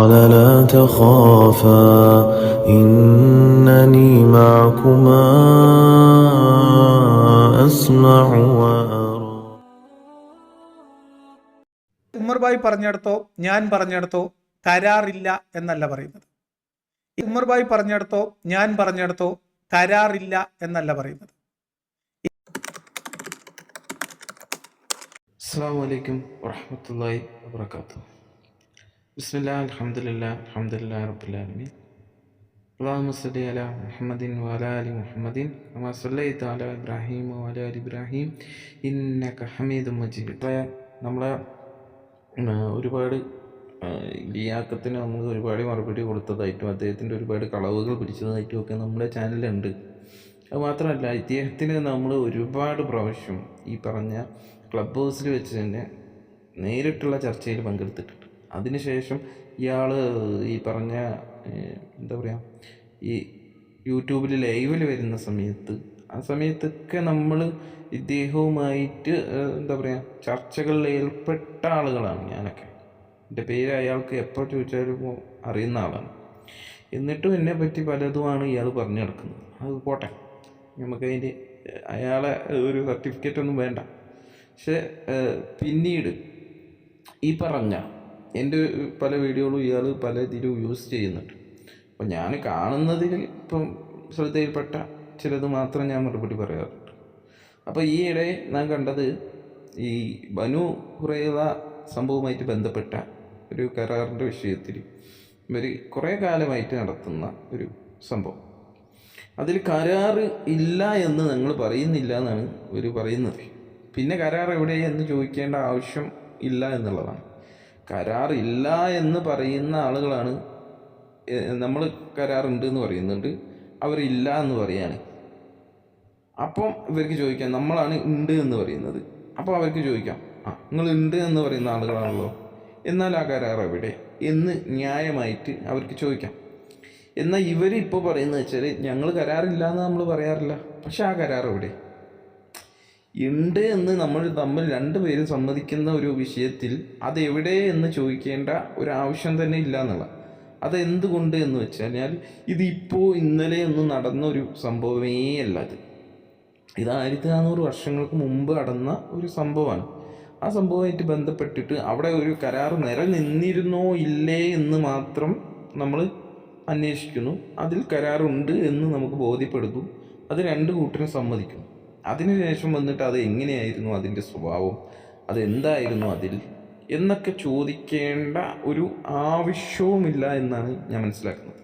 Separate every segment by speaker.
Speaker 1: قال لا تخافا إنني معكما أسمع وأرى.
Speaker 2: ഉമർ ഭായ് പറഞ്ഞിടത്തോ ഞാൻ പറഞ്ഞിടത്തോ കരാറില്ല എന്നല്ല പറയുന്നത്. ഉമർ ഭായ് പറഞ്ഞിടത്തോ ഞാൻ പറഞ്ഞിടത്തോ കരാറില്ല എന്നല്ല പറയുന്നത്.
Speaker 3: അസ്സലാമു അലൈക്കും വറഹ്മത്തുള്ളാഹി വബറകാതുഹു. ബിസ്മില്ലാഹി അൽഹംദുലില്ലാഹി റബ്ബിൽ ആലമീൻ. അല്ലാഹുമ്മ സ്വല്ലി അലാ മുഹമ്മദിൻ വഅലാ ആലി മുഹമ്മദിൻ കമാ സ്വല്ലൈത അലാ ഇബ്രാഹീം വഅലാ ആലി ഇബ്രാഹീം ഇന്നക ഹമീദും മജീദ്. നമ്മളെ ഒരുപാട് ലിയാഖത്തിന് നമുക്ക് ഒരുപാട് മറുപടി കൊടുത്തതായിട്ടും അദ്ദേഹത്തിൻ്റെ ഒരുപാട് കളവുകൾ പിടിച്ചതായിട്ടും ഒക്കെ നമ്മുടെ ചാനലുണ്ട്. അത് മാത്രമല്ല, ഇദ്ദേഹത്തിന് നമ്മൾ ഒരുപാട് പ്രാവശ്യം ഈ പറഞ്ഞ ക്ലബ് ഹൗസിൽ വെച്ച് തന്നെ നേരിട്ടുള്ള ചർച്ചയിൽ പങ്കെടുത്തിട്ടുണ്ട്. അതിനുശേഷം ഇയാൾ ഈ പറഞ്ഞ എന്താ പറയുക, ഈ യൂട്യൂബിൽ ലൈവിൽ വരുന്ന ആ സമയത്തൊക്കെ നമ്മൾ ഇദ്ദേഹവുമായിട്ട് എന്താ പറയുക ചർച്ചകളിൽ ഏർപ്പെട്ട ആളുകളാണ് ഞാനൊക്കെ. എൻ്റെ പേര് അയാൾക്ക് എപ്പോൾ ചോദിച്ചാലും അറിയുന്ന ആളാണ്. എന്നിട്ടും എന്നെ പറ്റി പലതുമാണ് ഇയാൾ പറഞ്ഞു നടക്കുന്നത്. അത് പോട്ടെ, നമുക്കതിൻ്റെ അയാളെ ഒരു സർട്ടിഫിക്കറ്റ് ഒന്നും വേണ്ട. പക്ഷെ പിന്നീട് ഈ പറഞ്ഞ എൻ്റെ പല വീഡിയോകളും ഇയാൾ പല ഇതിലും യൂസ് ചെയ്യുന്നുണ്ട്. അപ്പം ഞാൻ കാണുന്നതിൽ ഇപ്പം ശ്രദ്ധയിൽപ്പെട്ട ചിലത് മാത്രം ഞാൻ മറുപടി പറയാറുണ്ട്. അപ്പോൾ ഈയിടെ ഞാൻ കണ്ടത് ഈ ബനു ഖുറൈള സംഭവവുമായിട്ട് ബന്ധപ്പെട്ട ഒരു കരാറിൻ്റെ വിഷയത്തിൽ ഇവർ കുറേ കാലമായിട്ട് നടത്തുന്ന ഒരു സംഭവം. അതിൽ കരാറ് ഇല്ല എന്ന് ഞങ്ങൾ പറയുന്നില്ല എന്നാണ് ഇവർ പറയുന്നത്. പിന്നെ കരാർ എവിടെയെന്ന് ചോദിക്കേണ്ട ആവശ്യം ഇല്ല എന്നുള്ളതാണ്. കരാർ ഇല്ല എന്ന് പറയുന്ന ആളുകളാണ് നമ്മൾ കരാറുണ്ട് എന്ന് പറയുന്നുണ്ട്, അവരില്ല എന്ന് പറയാണ്. അപ്പം ഇവർക്ക് ചോദിക്കാം, നമ്മളാണ് ഉണ്ട് എന്ന് പറയുന്നത്. അപ്പോൾ അവർക്ക് ചോദിക്കാം, നിങ്ങൾ ഉണ്ട് എന്ന് പറയുന്ന ആളുകളാണല്ലോ, എന്നാൽ ആ കരാർ എവിടെ എന്ന് ന്യായമായിട്ട് അവർക്ക് ചോദിക്കാം. എന്നാൽ ഇവരിപ്പോൾ പറയുന്നത് വെച്ചാൽ ഞങ്ങൾ കരാറില്ല എന്ന് നമ്മൾ പറയാറില്ല, പക്ഷെ ആ കരാർ എവിടെ ഉണ്ട് എന്ന് നമ്മൾ തമ്മിൽ രണ്ടുപേരും സമ്മതിക്കുന്ന ഒരു വിഷയത്തിൽ അതെവിടെ എന്ന് ചോദിക്കേണ്ട ഒരു ആവശ്യം തന്നെ ഇല്ല എന്നുള്ള. അതെന്തുകൊണ്ട് എന്ന് വെച്ചാൽ ഇതിപ്പോൾ ഇന്നലെ ഒന്നും നടന്ന ഒരു സംഭവമേ അല്ല. ഇത് 1400 വർഷങ്ങൾക്ക് മുമ്പ് നടന്ന ഒരു സംഭവമാണ്. ആ സംഭവമായിട്ട് ബന്ധപ്പെട്ടിട്ട് അവിടെ ഒരു കരാർ നിലനിന്നിരുന്നോ ഇല്ലേ എന്ന് മാത്രം നമ്മൾ അന്വേഷിക്കുന്നു. അതിൽ കരാറുണ്ട് എന്ന് നമുക്ക് ബോധ്യപ്പെടുന്നു. അത് രണ്ട് കൂട്ടരും സമ്മതിക്കുന്നു. അതിനുശേഷം വന്നിട്ട് അത് എങ്ങനെയായിരുന്നു, അതിൻ്റെ സ്വഭാവം, അതെന്തായിരുന്നു അതിൽ എന്നൊക്കെ ചോദിക്കേണ്ട ഒരു ആവശ്യവുമില്ല എന്നാണ് ഞാൻ മനസ്സിലാക്കുന്നത്.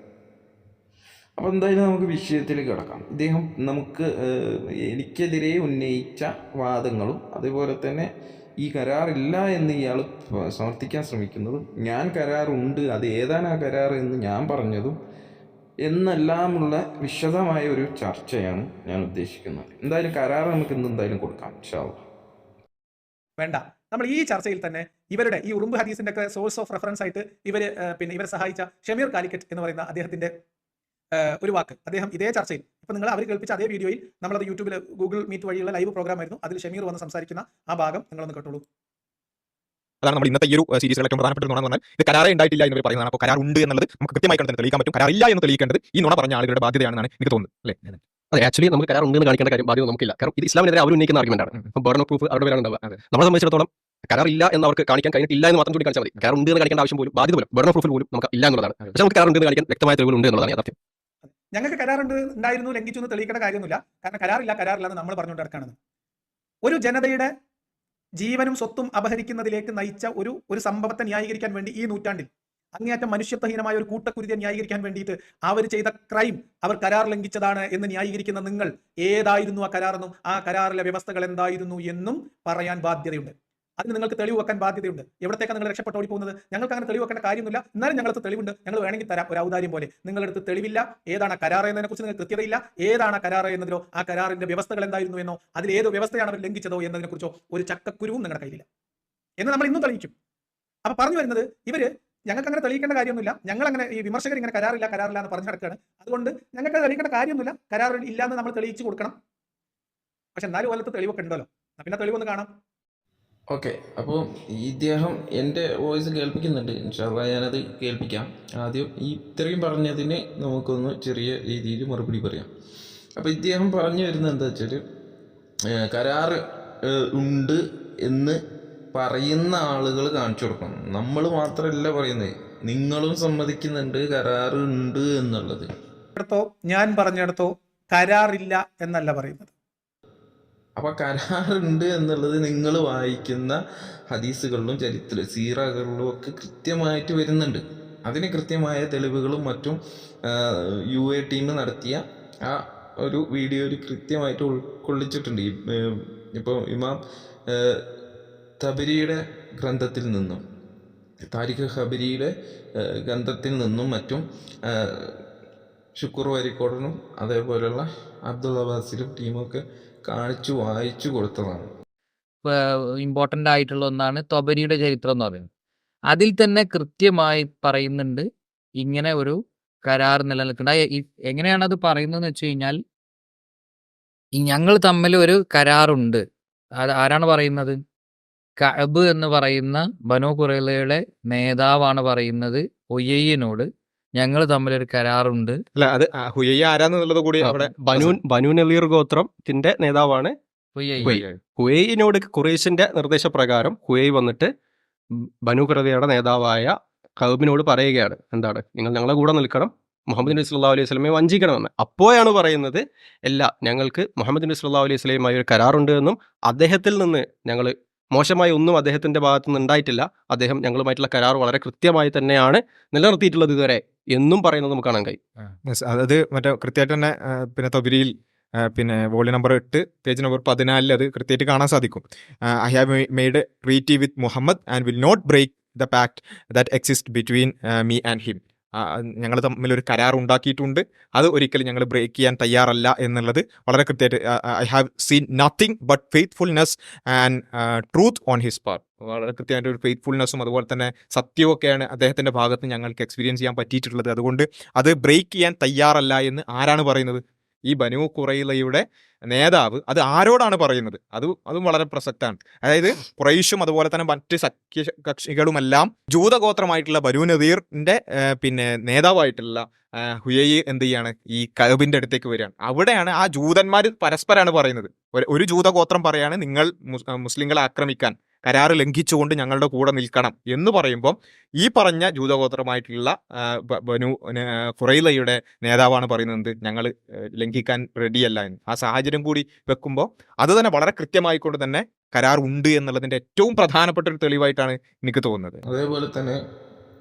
Speaker 3: അപ്പോൾ എന്തായാലും നമുക്ക് വിഷയത്തിലേക്ക് കിടക്കാം. ഇദ്ദേഹം എനിക്കെതിരെ ഉന്നയിച്ച വാദങ്ങളും അതുപോലെ തന്നെ ഈ കരാറില്ല എന്ന് ഇയാൾ സമർത്ഥിക്കാൻ ശ്രമിക്കുന്നതും ഞാൻ കരാറുണ്ട്, അത് ഏതാണ് ആ കരാർ എന്ന് ഞാൻ പറഞ്ഞതും എന്നെല്ലാമുള്ള വിശദമായ ഒരു ചർച്ചയാണ് ഞാൻ ഉദ്ദേശിക്കുന്നത്. എന്തായാലും കരാർ നമുക്ക് ഇന്ന് എന്തായാലും കൊടുക്കാം ഇൻഷാ അല്ലാഹ്.
Speaker 2: വേണ്ട, നമ്മൾ ഈ ചർച്ചയിൽ തന്നെ ഇവരുടെ ഈ ഉറുമ്പ് ഹദീസിന്റെ ഒക്കെ സോഴ്സ് ഓഫ് റെഫറൻസ് ആയിട്ട് ഇവരെ സഹായിച്ച ഷമീർ കാലിക്കറ്റ് എന്ന് പറയുന്ന അദ്ദേഹത്തിന്റെ ഒരു വാക്ക്, അദ്ദേഹം ഇതേ ചർച്ചയിൽ ഇപ്പൊ നിങ്ങൾ അവർ കേൾപ്പിച്ച അതേ വീഡിയോയിൽ നമ്മളത് യൂട്യൂബിൽ ഗൂഗിൾ മീറ്റ് വഴിയുള്ള ലൈവ് പ്രോഗ്രാം ആയിരുന്നു, അതിൽ ഷമീർ വന്ന് സംസാരിക്കുന്ന ആ ഭാഗം നിങ്ങളൊന്ന് കേട്ടോളൂ.
Speaker 4: അതാണ് നമ്മൾ ഇന്നത്തെ ഈ ഒരു സീരീസിൽ ഏറ്റവും പ്രധാനപ്പെട്ട നുണ എന്ന് പറഞ്ഞാൽ ഇത് കരാറേ ഉണ്ടായിട്ടില്ല എന്ന് പറയുന്നതാണ്. അപ്പോൾ കരാർ ഉണ്ട് എന്നുള്ളത് നമുക്ക് കൃത്യമായി തന്നെ തെളിയിക്കാൻ പറ്റും. കരാറില്ല എന്ന് തെളിയിക്കേണ്ടത് ഈ നുണ പറഞ്ഞ ആളുകളുടെ ബാധ്യതയാണെന്നാണ് എനിക്ക് തോന്നുന്നത്, അല്ലേ?
Speaker 5: അതെ, ആക്ച്വലി നമുക്ക് കരാർ ഉണ്ടെന്ന് കാണിക്കേണ്ട കാര്യം ബാധ്യത നമുക്കില്ല. കാരണം ഇത് ഇസ്ലാമിനെതിരെ അവർ ഉന്നയിക്കുന്ന ആർഗ്യുമെന്റ് ആണ്. അപ്പോൾ ബർഡൻ ഓഫ് പ്രൂഫ് അവരുടെ പേരാണ് ഉണ്ടാവുക. നമ്മളെ സംബന്ധിച്ചിടത്തോളം കരാർ ഇല്ല എന്ന് അവർക്ക് കാണിക്കാൻ കഴിഞ്ഞിട്ടില്ല എന്ന് മാത്രം ചൂണ്ടിക്കാണിച്ചാൽ മതി. കരാർ ഉണ്ട് എന്ന് കാണിക്കേണ്ട ആവശ്യം പോലും ബാധ്യത പോലും ബർഡൻ ഓഫ് പ്രൂഫിൽ പോലും നമുക്ക് ഇല്ല എന്നുള്ളതാണ്. പക്ഷേ നമുക്ക് കരാർ ഉണ്ട് എന്ന് കാണിക്കാൻ വ്യക്തമായ തെളിവുകൾ ഉണ്ട് എന്നുള്ളതാണ് യാഥാർത്ഥ്യം.
Speaker 2: ഞങ്ങൾക്ക് കരാറുണ്ട് ഉണ്ടായിരുന്നു, ലംഘിച്ചു എന്ന് തെളിയിക്കേണ്ട കാര്യമൊന്നുമില്ല. കാരണം കരാറില്ല എന്ന് നമ്മൾ പറഞ്ഞുകൊണ്ട് നടക്കുകയാണ്. ഒരു ജനതയുടെ ജീവനും സ്വത്തും അപഹരിക്കുന്നതിലേക്ക് നയിച്ച ഒരു സംഭവത്തെ ന്യായീകരിക്കാൻ വേണ്ടി ഈ നൂറ്റാണ്ടിൽ അങ്ങേയറ്റം മനുഷ്യത്വഹീനമായ ഒരു കൂട്ടക്കുരുതിയെ ന്യായീകരിക്കാൻ വേണ്ടിയിട്ട് അവർ ചെയ്ത ക്രൈം, അവർ കരാർ ലംഘിച്ചതാണ് എന്ന് ന്യായീകരിക്കുന്ന നിങ്ങൾ ഏതായിരുന്നു ആ കരാറെന്നും ആ കരാറിലെ വ്യവസ്ഥകൾ എന്തായിരുന്നു എന്നും പറയാൻ ബാധ്യതയുണ്ട്. അതിന് നിങ്ങൾക്ക് തെളിവ് വെക്കാൻ ബാധ്യതയുണ്ട്. എവിടത്തേക്കാണ് നിങ്ങൾ രക്ഷപ്പെട്ട് ഓടിപ്പോകുന്നത്? ഞങ്ങൾക്ക് അങ്ങനെ തെളിവ് വെക്കേണ്ട കാര്യമൊന്നുമില്ല. എന്നാലും ഞങ്ങൾക്ക് തെളിവുണ്ട്, ഞങ്ങൾ വേണമെങ്കിൽ തരാം, ഒരു ഔദാര്യം പോലെ. നിങ്ങളുടെ അടുത്ത് തെളിവില്ല, ഏതാണ് കരാർ എന്നതിനെ കുറിച്ച് നിങ്ങൾക്ക് കൃത്യതയില്ല, ഏതാണ് കരാർ എന്നതിലോ ആ കരാറിന്റെ വ്യവസ്ഥകൾ എന്തായിരുന്നു എന്നോ അതിൽ ഏത് വ്യവസ്ഥയാണ് അവർ ലംഘിച്ചതോ എന്നതിനെ കുറിച്ചോ ഒരു ചക്കക്കുരുവും നിങ്ങളുടെ കയ്യിലില്ല എന്ന് നമ്മൾ ഇന്നും തെളിയിക്കും. അപ്പൊ പറഞ്ഞു വരുന്നത്, ഇവര് ഞങ്ങൾക്ക് അങ്ങനെ തെളിയിക്കേണ്ട കാര്യമൊന്നുമില്ല, ഞങ്ങൾ അങ്ങനെ ഈ വിമർശകർ ഇങ്ങനെ കരാറില്ല എന്ന് പറഞ്ഞു നടക്കുകയാണ്, അതുകൊണ്ട് ഞങ്ങൾക്ക് തെളിയിക്കേണ്ട കാര്യമൊന്നുമില്ല, കരാർ ഇല്ല എന്ന് നമ്മൾ തെളിയിച്ചു കൊടുക്കണം. പക്ഷെ എന്നാലും പോലത്തെ തെളിവൊക്കെ ഉണ്ടല്ലോ, പിന്നെ തെളിവൊന്ന് കാണാം.
Speaker 3: ഓക്കെ, അപ്പോൾ ഇദ്ദേഹം എൻ്റെ വോയിസ് കേൾപ്പിക്കുന്നുണ്ട്. ഇൻഷാ അള്ളാ ഞാനത് കേൾപ്പിക്കാം. ആദ്യം ഈ ഇത്രയും പറഞ്ഞതിന് നമുക്കൊന്ന് ചെറിയ രീതിയിൽ മറുപടി പറയാം. അപ്പോൾ ഇദ്ദേഹം പറഞ്ഞു വരുന്നത് എന്താ വെച്ചാൽ, കരാറ് ഉണ്ട് എന്ന് പറയുന്ന ആളുകൾ കാണിച്ചു കൊടുക്കണം. നമ്മൾ മാത്രമല്ല പറയുന്നത്, നിങ്ങളും സമ്മതിക്കുന്നുണ്ട് കരാറ് ഉണ്ട് എന്നുള്ളത്.
Speaker 2: ഞാൻ പറഞ്ഞിടത്തോ കരാറില്ല എന്നല്ല പറയുന്നത്.
Speaker 3: അപ്പോൾ കരാറുണ്ട് എന്നുള്ളത് നിങ്ങൾ വായിക്കുന്ന ഹദീസുകളിലും സീറകളിലും ഒക്കെ കൃത്യമായിട്ട് വരുന്നുണ്ട്. അതിന് കൃത്യമായ തെളിവുകളും മറ്റും UA ടീം നടത്തിയ ആ ഒരു വീഡിയോയിൽ കൃത്യമായിട്ട് ഉൾക്കൊള്ളിച്ചിട്ടുണ്ട്. ഇപ്പോൾ ഇമാം തബരിയുടെ ഗ്രന്ഥത്തിൽ നിന്നും, താരിഖ് ഹബരിയുടെ ഗ്രന്ഥത്തിൽ നിന്നും മറ്റും ശുക്കൂർ വരിക്കോടനും അതേപോലെയുള്ള അബ്ദുൽ അബ്ബാസിലും ടീമൊക്കെ കാണിച്ചു വായിച്ചു കൊടുത്തതാണ്.
Speaker 6: ഇമ്പോർട്ടൻ്റ് ആയിട്ടുള്ള ഒന്നാണ് തൊബരിയുടെ ചരിത്രം എന്ന് പറയുന്നത്. അതിൽ തന്നെ കൃത്യമായി പറയുന്നുണ്ട് ഇങ്ങനെ ഒരു കരാർ നിലനിൽക്കുന്നുണ്ട്. എങ്ങനെയാണ് അത് പറയുന്നതെന്ന് വെച്ച് കഴിഞ്ഞാൽ, ഞങ്ങൾ തമ്മിൽ ഒരു കരാറുണ്ട്. ആരാണ് പറയുന്നത്? കഅബ് എന്ന് പറയുന്ന ബനൂ ഖുറൈളയുടെ നേതാവാണ് പറയുന്നത് ഹുയൈനോട് ഞങ്ങൾ തമ്മിലൊരു കരാറുണ്ട്.
Speaker 4: അല്ല, അത് ഹുയയ്യ ആരാന്നുള്ളത് കൂടി അവിടെ
Speaker 5: ബനു നളീർ ഗോത്രത്തിന്റെ നേതാവാണ്
Speaker 6: ഹുയൈ.
Speaker 5: ഹുയൈനോട് ഖുറൈശിന്റെ നിർദ്ദേശപ്രകാരം ഹുയൈ വന്നിട്ട് ബനു ഖുറൈളയുടെ നേതാവായ കഅബിനോട് പറയുകയാണ്, എന്താണ്, നിങ്ങൾ ഞങ്ങളെ കൂടെ നിൽക്കണം, മുഹമ്മദ് നബി സല്ലല്ലാഹു അലൈഹി വസല്ലമയെ വഞ്ചിക്കണമെന്ന്. അപ്പോഴാണ് പറയുന്നത്, ഞങ്ങൾക്ക് മുഹമ്മദ് നബി സല്ലല്ലാഹു അലൈഹി വസല്ലമയുമായി ഒരു കരാറുണ്ട് എന്നും അദ്ദേഹത്തിൽ നിന്ന് ഞങ്ങൾ മോശമായി ഒന്നും അദ്ദേഹത്തിന്റെ ഭാഗത്തു നിന്ന് ഉണ്ടായിട്ടില്ല, അദ്ദേഹം ഞങ്ങളുമായിട്ടുള്ള കരാർ വളരെ കൃത്യമായി തന്നെയാണ് നിലനിർത്തിയിട്ടുള്ളത് ഇതുവരെ എന്നും പറയുന്നത് നമുക്ക് കാണാൻ കഴിയും.
Speaker 4: അത് മറ്റേ കൃത്യമായിട്ട് തന്നെ പിന്നെ തൊബിരിയിൽ പിന്നെ വോളിയം നമ്പർ 8 പേജ് നമ്പർ 14 അത് കൃത്യമായിട്ട് കാണാൻ സാധിക്കും. I have made treaty with Muhammad and will not break the pact that exist between me and him. ഞങ്ങൾ തമ്മിൽ ഒരു കരാർ ഉണ്ടാക്കിയിട്ടുണ്ട്, അത് ഒരിക്കലും ഞങ്ങൾ ബ്രേക്ക് ചെയ്യാൻ തയ്യാറല്ല എന്നുള്ളത് വളരെ കൃത്യമായിട്ട്. I have seen nothing but faithfulness and truth on his part. വളരെ കൃത്യമായിട്ട് ഒരു ഫെയ്ത്ത്ഫുൾനെസ്സും അതുപോലെ തന്നെ സത്യവുമൊക്കെയാണ് അദ്ദേഹത്തിൻ്റെ ഭാഗത്ത് ഞങ്ങൾക്ക് എക്സ്പീരിയൻസ് ചെയ്യാൻ പറ്റിയിട്ടുള്ളത്. അതുകൊണ്ട് അത് ബ്രേക്ക് ചെയ്യാൻ തയ്യാറല്ല എന്ന് ആരാണ് പറയുന്നത്? ഈ ബനൂ ഖുറൈളയുടെ നേതാവ് അത് ആരോടാണ് പറയുന്നത്? അതും വളരെ പ്രസക്തമാണ്. അതായത് ഖുറൈശും അതുപോലെ തന്നെ മറ്റ് സഖ്യകക്ഷികളുമെല്ലാം ജൂതഗോത്രമായിട്ടുള്ള ബനൂ നദീറിന്റെ പിന്നെ നേതാവായിട്ടുള്ള ഹുയൈ എന്ത് ചെയ്യാണ്? ഈ കഅബിന്റെ അടുത്തേക്ക് വരികയാണ്. അവിടെയാണ് ആ ജൂതന്മാർ പരസ്പരമാണ് പറയുന്നത്. ഒരു ജൂതഗോത്രം പറയാണ്, നിങ്ങൾ മുസ്ലിങ്ങളെ ആക്രമിക്കാൻ കരാറ് ലംഘിച്ചുകൊണ്ട് ഞങ്ങളുടെ കൂടെ നിൽക്കണം എന്ന് പറയുമ്പോൾ, ഈ പറഞ്ഞ ജൂതഗോത്രമായിട്ടുള്ള ബനൂ ഖുറൈളയുടെ നേതാവാണ് പറയുന്നത് ഞങ്ങൾ ലംഘിക്കാൻ റെഡിയല്ല എന്ന്. ആ സാഹചര്യം കൂടി വെക്കുമ്പോൾ അത് തന്നെ വളരെ കൃത്യമായിക്കൊണ്ട് തന്നെ കരാർ ഉണ്ട് എന്നുള്ളതിന്റെ ഏറ്റവും പ്രധാനപ്പെട്ട ഒരു തെളിവായിട്ടാണ് എനിക്ക് തോന്നുന്നത്.
Speaker 3: അതേപോലെ തന്നെ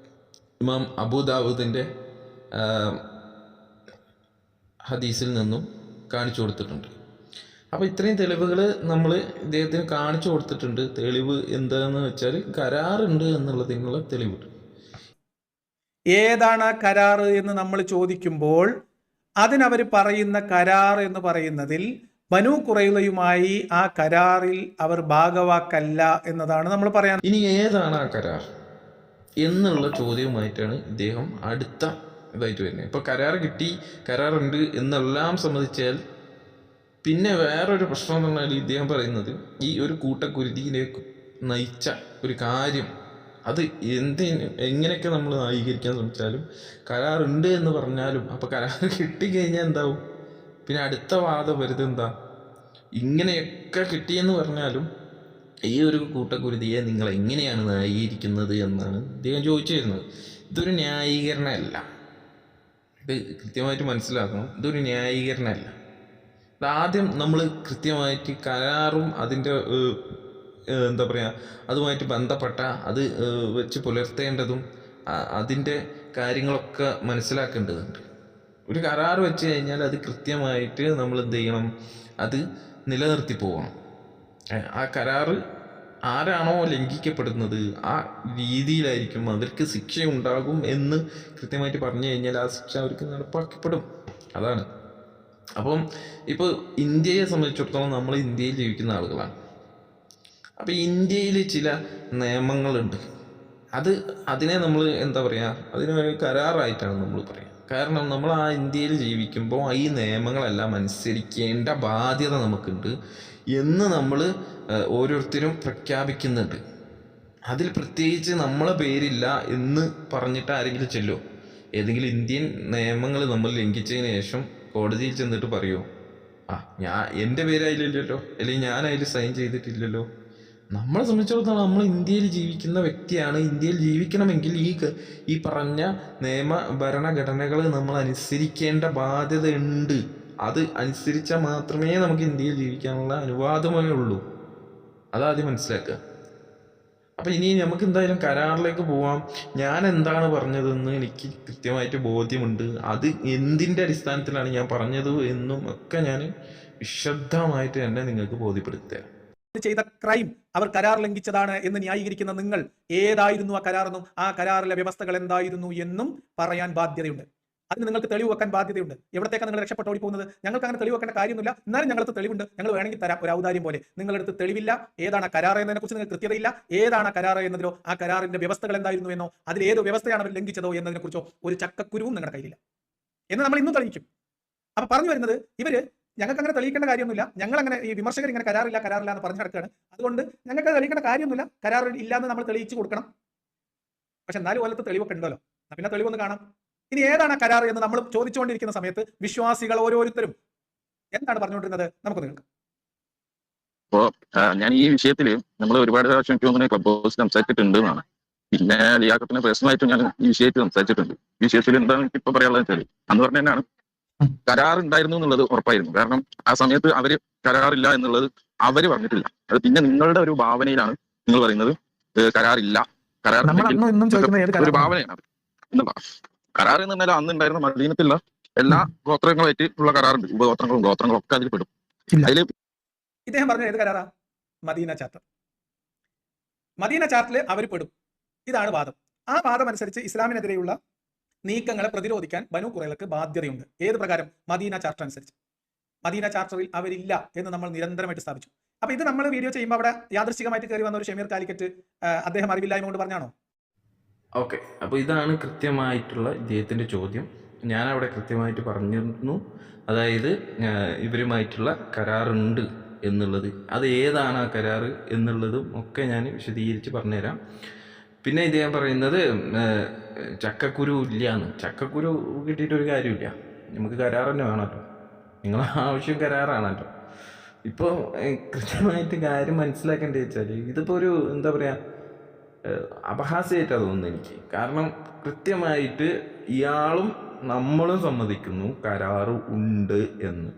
Speaker 3: ഇമാം അബൂദാവൂദിന്റെ ഹദീസിൽ നിന്നും കാണിച്ചു കൊടുത്തിട്ടുണ്ട്. അപ്പോൾ ഇത്രയും തെളിവുകൾ നമ്മൾ ഇദ്ദേഹത്തിന് കാണിച്ചു കൊടുത്തിട്ടുണ്ട്. തെളിവ് എന്താണെന്ന് വെച്ചാൽ കരാറുണ്ട് എന്നുള്ളതിനുള്ള തെളിവ്.
Speaker 2: ഏതാണ് ആ കരാറ് എന്ന് നമ്മൾ ചോദിക്കുമ്പോൾ അതിനവർ പറയുന്ന കരാർ എന്ന് പറയുന്നതിൽ ബനൂ ഖുറൈളയുമായി ആ കരാറിൽ അവർ ഭാഗവാക്കല്ല എന്നതാണ് നമ്മൾ പറയാൻ.
Speaker 3: ഇനി ഏതാണ് ആ കരാർ എന്നുള്ള ചോദ്യവുമായിട്ടാണ് ഇദ്ദേഹം അടുത്ത ഇതായിട്ട് വരുന്നത്. ഇപ്പോൾ കരാർ കിട്ടി, കരാറുണ്ട് എന്നെല്ലാം സമ്മതിച്ചാൽ പിന്നെ വേറൊരു പ്രശ്നം എന്ന് പറഞ്ഞാൽ ഇദ്ദേഹം പറയുന്നത് ഈ ഒരു കൂട്ടക്കുരുതിയിലേക്ക് നയിച്ച ഒരു കാര്യം, അത് എങ്ങനെയൊക്കെ നമ്മൾ ന്യായീകരിക്കാൻ ശ്രമിച്ചാലും കരാറുണ്ട് എന്ന് പറഞ്ഞാലും, അപ്പോൾ കരാർ കിട്ടിക്കഴിഞ്ഞാൽ എന്താവും? പിന്നെ അടുത്ത വാദം വരുന്നത് എന്താ? ഇങ്ങനെയൊക്കെ കിട്ടിയെന്ന് പറഞ്ഞാലും ഈ ഒരു കൂട്ടക്കുരുതിയെ നിങ്ങൾ എങ്ങനെയാണ് ന്യായീകരിക്കുന്നത് എന്നാണ് ഇദ്ദേഹം ചോദിച്ചു വരുന്നത്. ഇതൊരു ന്യായീകരണമല്ല, ഇത് കൃത്യമായിട്ട് മനസ്സിലാക്കണം. ഇതൊരു ന്യായീകരണമല്ല. ആദ്യം നമ്മൾ കൃത്യമായിട്ട് കരാറും അതിൻ്റെ എന്താ പറയുക അതുമായിട്ട് ബന്ധപ്പെട്ട അത് വെച്ച് പുലർത്തേണ്ടതും അതിൻ്റെ കാര്യങ്ങളൊക്കെ മനസ്സിലാക്കേണ്ടതുണ്ട്. ഒരു കരാർ വെച്ച് കഴിഞ്ഞാൽ അത് കൃത്യമായിട്ട് നമ്മൾ എന്ത് ചെയ്യണം? അത് നിലനിർത്തി പോകണം. ആ കരാറ് ആരാണോ ലംഘിക്കപ്പെടുന്നത് ആ രീതിയിലായിരിക്കും അവർക്ക് ശിക്ഷ ഉണ്ടാകും എന്ന് കൃത്യമായിട്ട് പറഞ്ഞു കഴിഞ്ഞാൽ ആ ശിക്ഷ അവർക്ക് നടപ്പാക്കപ്പെടും. അതാണ്. അപ്പം ഇപ്പോൾ ഇന്ത്യയെ സംബന്ധിച്ചിടത്തോളം നമ്മൾ ഇന്ത്യയിൽ ജീവിക്കുന്ന ആളുകളാണ്. അപ്പോൾ ഇന്ത്യയിൽ ചില നിയമങ്ങളുണ്ട്. അതിനെ നമ്മൾ എന്താ പറയുക, അതിന് ഒരു കരാറായിട്ടാണ് നമ്മൾ പറയുക. കാരണം നമ്മൾ ആ ഇന്ത്യയിൽ ജീവിക്കുമ്പോൾ ഈ നിയമങ്ങളെല്ലാം അനുസരിക്കേണ്ട ബാധ്യത നമുക്കുണ്ട്. എന്ന് നമ്മൾ ഓരോരുത്തരും പ്രഖ്യാപിക്കുന്നുണ്ട്. അതിൽ പ്രത്യേകിച്ച് നമ്മളെ പേരില്ല എന്ന് പറഞ്ഞിട്ട് ആരെങ്കിലും ചെല്ലോ? ഏതെങ്കിലും ഇന്ത്യൻ നിയമങ്ങൾ നമ്മൾ ലംഘിച്ചതിന് ശേഷം കോടതിയിൽ ചെന്നിട്ട് പറയുമോ എൻ്റെ പേര് അതിലില്ലല്ലോ, അല്ലെങ്കിൽ ഞാൻ അതിൽ സൈൻ ചെയ്തിട്ടില്ലല്ലോ? നമ്മളെ സംബന്ധിച്ചിടത്തോളം നമ്മൾ ഇന്ത്യയിൽ ജീവിക്കുന്ന വ്യക്തിയാണ്. ഇന്ത്യയിൽ ജീവിക്കണമെങ്കിൽ ഈ പറഞ്ഞ ഭരണഘടനകൾ നമ്മൾ അനുസരിക്കേണ്ട ബാധ്യത ഉണ്ട്. അത് അനുസരിച്ചാൽ മാത്രമേ നമുക്ക് ഇന്ത്യയിൽ ജീവിക്കാനുള്ള അനുവാദമേ ഉള്ളൂ. അതാദ്യം മനസ്സിലാക്കുക. അപ്പം ഇനി നമുക്ക് എന്തായാലും കരാറിലേക്ക് പോവാം. ഞാൻ എന്താണ് പറഞ്ഞതെന്ന് എനിക്ക് കൃത്യമായിട്ട് ബോധ്യമുണ്ട്. അത് എന്തിൻ്റെ അടിസ്ഥാനത്തിലാണ് ഞാൻ പറഞ്ഞത് എന്നും ഒക്കെ ഞാൻ വിശദമായിട്ട് തന്നെ നിങ്ങൾക്ക് ബോധ്യപ്പെടുത്തുക.
Speaker 2: ചെയ്ത ക്രൈം അവർ കരാർ ലംഘിച്ചതാണ് എന്ന് ന്യായീകരിക്കുന്ന നിങ്ങൾ ഏതായിരുന്നു ആ കരാറെന്നും ആ കരാറിലെ വ്യവസ്ഥകൾ എന്തായിരുന്നു എന്നും പറയാൻ ബാധ്യതയുണ്ട്. അതിന് നിങ്ങൾക്ക് തെളിവ് വെക്കാൻ ബാധ്യതയുണ്ട്. എവിടത്തേക്കാണ് നിങ്ങൾ രക്ഷപ്പെട്ടോടി പോകുന്നത്? ഞങ്ങൾക്ക് അങ്ങനെ തെളിവ് വെക്കേണ്ട കാര്യമില്ല. എന്നാലും ഞങ്ങൾക്ക് തെളിവുണ്ട്. ഞങ്ങൾ വേണമെങ്കിൽ തരാം, ഒരു ഔദാര്യം പോലെ. നിങ്ങളുടെ അടുത്ത് തെളിവില്ല. ഏതാണ് കരാർ എന്നതിനെ കുറിച്ച് നിങ്ങൾക്ക് കൃത്യതയില്ല. ഏതാണ് കരാർ എന്നതിലോ ആ കരാറിന്റെ വ്യവസ്ഥകൾ എന്തായിരുന്നു എന്നോ അതിൽ ഏത് വ്യവസ്ഥയാണ് അവർ ലംഘിച്ചതോ എന്നതിനെ കുറിച്ചോ ഒരു ചക്കക്കുരുവും നിങ്ങളുടെ കയ്യിലില്ല എന്ന് നമ്മൾ ഇന്നും തെളിയിക്കും. അപ്പൊ പറഞ്ഞു വരുന്നത് ഇവര് ഞങ്ങൾക്ക് അങ്ങനെ തെളിയിക്കേണ്ട കാര്യമൊന്നുമില്ല. ഞങ്ങൾ അങ്ങനെ ഈ വിമർശകർ ഇങ്ങനെ കരാറില്ല എന്ന് പറഞ്ഞു നടക്കുകയാണ്. അതുകൊണ്ട് ഞങ്ങൾക്ക് തെളിയിക്കേണ്ട കാര്യമൊന്നുമില്ല. കരാർ ഇല്ലാന്ന് നമ്മൾ തെളിയിച്ചു കൊടുക്കണം. പക്ഷെ എന്നാലും പോലത്തെ തെളിവൊക്കെ ഉണ്ടല്ലോ. പിന്നെ തെളിവൊന്ന് കാണാം. ഇനി ഏതാണ് കരാർ എന്ന് നമ്മൾ ചോദിച്ചുകൊണ്ടിരിക്കുന്ന സമയത്ത് വിശ്വാസികൾ ഓരോരുത്തരും എന്താണ് പറഞ്ഞുകൊണ്ടിരുന്നത് നമുക്ക് കേൾക്കാം.
Speaker 7: അപ്പോ ഞാൻ ഈ വിഷയത്തിൽ നമ്മൾ ഒരുപാട് പ്രാവശ്യം എനിക്ക് തോന്നുന്നു ക്ലബ് ഹൗസിൽ സംസാരിച്ചിട്ടുണ്ട് എന്നാണ്. പിന്നെ ലിയാഖത്തിന് പേഴ്സണലായിട്ടും ഞാൻ ഈ വിഷയത്തിൽ സംസാരിച്ചിട്ടുണ്ട്. ഈ വിഷയത്തിൽ എന്താണ് എനിക്ക് ഇപ്പൊ പറയാനുള്ളത് വെച്ചാൽ അന്ന് പറഞ്ഞ തന്നെയാണ് കരാർ ഉണ്ടായിരുന്നു എന്നുള്ളത് ഉറപ്പായിരുന്നു. കാരണം ആ സമയത്ത് അവര് കരാറില്ല എന്നുള്ളത് അവര് പറഞ്ഞിട്ടില്ല. അത് പിന്നെ നിങ്ങളുടെ ഒരു ഭാവനയിലാണ് നിങ്ങൾ പറയുന്നത് കരാറില്ല. കരാർ ഒരു ഭാവനയാണ് എന്നുള്ള കരാർ എന്ന് പറഞ്ഞാൽ അന്ന് ഉണ്ടായിരുന്ന മദീനത്തുള്ള എല്ലാ ഗോത്രങ്ങളുമായിട്ട് ഉള്ള കരാറുണ്ട്. ഉപഗോത്രങ്ങളും ഗോത്രങ്ങളും ഒക്കെ അതിൽ പെടും. അതിൽ
Speaker 2: ഇദ്ദേഹം പറഞ്ഞ ഏത് കരാറാ? Medina charter. മദീന ചാർട്ടറിൽ അവർ പെടും. ഇതാണ് വാദം. ആ വാദം അനുസരിച്ച് ഇസ്ലാമിനെതിരെയുള്ള നീക്കങ്ങളെ പ്രതിരോധിക്കാൻ ബനു ഖുറൈളക്ക് ബാധ്യതയുണ്ട്. ഏത് പ്രകാരം? മദീന ചാർട്ടർ അനുസരിച്ച്. മദീന ചാർട്ടറിൽ അവരില്ല എന്ന് നമ്മൾ നിരന്തരമായിട്ട് സ്ഥാപിച്ചു. അപ്പൊ ഇത് നമ്മൾ വീഡിയോ ചെയ്യുമ്പോൾ അവിടെ യാദൃശ്ചികമായിട്ട് കയറി വന്ന ഒരു ഷമീർ കാലിക്കറ്റ് അദ്ദേഹം അറിവില്ലായ്മ കൊണ്ട് പറഞ്ഞാണോ?
Speaker 3: ഓക്കെ, അപ്പോൾ ഇതാണ് കൃത്യമായിട്ടുള്ള ഇദ്ദേഹത്തിൻ്റെ ചോദ്യം. ഞാനവിടെ കൃത്യമായിട്ട് പറഞ്ഞിരുന്നു. അതായത് ഇവരുമായിട്ടുള്ള കരാറുണ്ട് എന്നുള്ളത്. അത് ഏതാണ് ആ കരാറ് എന്നുള്ളതും ഒക്കെ ഞാൻ വിശദീകരിച്ച് പറഞ്ഞുതരാം. പിന്നെ ഇദ്ദേഹം പറയുന്നത് ചക്കക്കുരു ഇല്ലയെന്ന്. ചക്കക്കുരു കിട്ടിയിട്ടൊരു കാര്യമില്ല. നമുക്ക് കരാർ തന്നെ വേണമല്ലോ. നിങ്ങളെ ആവശ്യം കരാറാണല്ലോ. ഇപ്പോൾ കൃത്യമായിട്ട് കാര്യം മനസ്സിലാക്കേണ്ടത് വെച്ചാൽ ഇതിപ്പോൾ ഒരു എന്താ പറയുക അപഹാസ്യമായിട്ടാണ് തോന്നുന്നത് എനിക്ക്. കാരണം കൃത്യമായിട്ട് ഇയാളും നമ്മളും സമ്മതിക്കുന്നു കരാറ് ഉണ്ട് എന്ന്.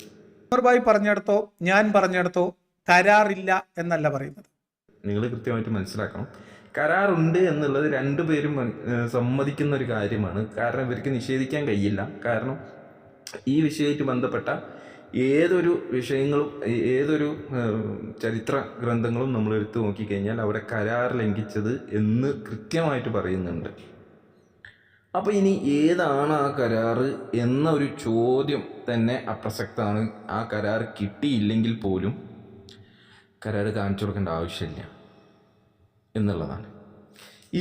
Speaker 2: ഉമർഭായി പറഞ്ഞിടത്തോ ഞാൻ പറഞ്ഞിടത്തോ കരാറില്ല എന്നല്ല പറയുന്നത്.
Speaker 3: നിങ്ങൾ കൃത്യമായിട്ട് മനസ്സിലാക്കണം. കരാറുണ്ട് എന്നുള്ളത് രണ്ടുപേരും സമ്മതിക്കുന്ന ഒരു കാര്യമാണ്. കാരണം ഇവർക്ക് നിഷേധിക്കാൻ കഴിയില്ല. കാരണം ഈ വിഷയമായിട്ട് ബന്ധപ്പെട്ട ഏതൊരു വിഷയങ്ങളും ഏതൊരു ചരിത്ര ഗ്രന്ഥങ്ങളും നമ്മൾ എടുത്തു നോക്കിക്കഴിഞ്ഞാൽ അവിടെ കരാർ ലംഘിച്ചത് എന്ന് കൃത്യമായിട്ട് പറയുന്നുണ്ട്. അപ്പോൾ ഇനി ഏതാണ് ആ കരാറ് എന്ന ഒരു ചോദ്യം തന്നെ അപ്രസക്തമാണ്. ആ കരാർ കിട്ടിയില്ലെങ്കിൽ പോലും കരാർ കാണിച്ചു കൊടുക്കേണ്ട ആവശ്യമില്ല എന്നുള്ളതാണ്.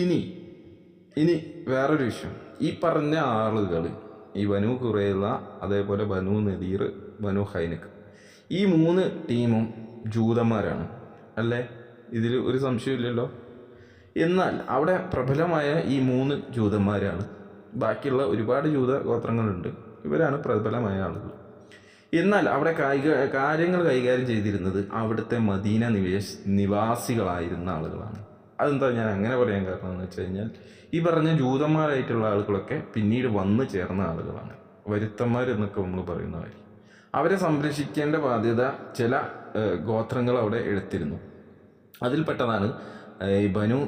Speaker 3: ഇനി വേറൊരു വിഷയം. ഈ പറഞ്ഞ ആളുകൾ, ഈ ബനു ഖുറൈള, അതേപോലെ ബനു നദീർ, ബനു ഹൈനക്ക്, ഈ 3 ടീമും ജൂതന്മാരാണ് അല്ലേ? ഇതിൽ ഒരു സംശയമില്ലല്ലോ. എന്നാൽ അവിടെ പ്രബലമായ ഈ 3 ജൂതന്മാരാണ്. ബാക്കിയുള്ള ഒരുപാട് ജൂത ഗോത്രങ്ങളുണ്ട്. ഇവരാണ് പ്രബലമായ ആളുകൾ. എന്നാൽ അവിടെ കാര്യങ്ങൾ കൈകാര്യം ചെയ്തിരുന്നത് അവിടുത്തെ മദീന നിവാസികളായിരുന്ന ആളുകളാണ്. അതെന്താ ഞാൻ അങ്ങനെ പറയാൻ കാരണം എന്ന് വെച്ച് കഴിഞ്ഞാൽ ഈ പറഞ്ഞ ജൂതന്മാരായിട്ടുള്ള ആളുകളൊക്കെ പിന്നീട് വന്നു ചേർന്ന ആളുകളാണ്. വരുത്തന്മാർ എന്നൊക്കെ നമ്മൾ പറയുന്നവർ. അവരെ സംരക്ഷിക്കേണ്ട ബാധ്യത ചില ഗോത്രങ്ങൾ അവിടെ എടുത്തിരുന്നു. അതിൽപ്പെട്ടതാണ് ഈ ബനു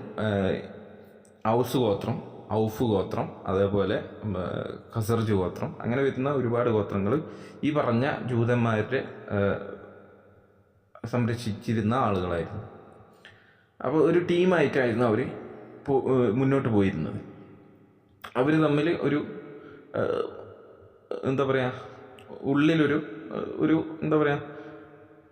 Speaker 3: ഔസ് ഗോത്രം, ഔഫ് ഗോത്രം, അതേപോലെ ഖസർജ് ഗോത്രം. അങ്ങനെ വരുന്ന ഒരുപാട് ഗോത്രങ്ങൾ ഈ പറഞ്ഞ ജൂതന്മാരെ സംരക്ഷിച്ചിരുന്ന ആളുകളായിരുന്നു. അപ്പോൾ ഒരു ടീമായിട്ടായിരുന്നു അവർ മുന്നോട്ട് പോയിരുന്നത്. അവർ തമ്മിൽ ഒരു എന്താ പറയുക ഉള്ളിലൊരു എന്താ പറയുക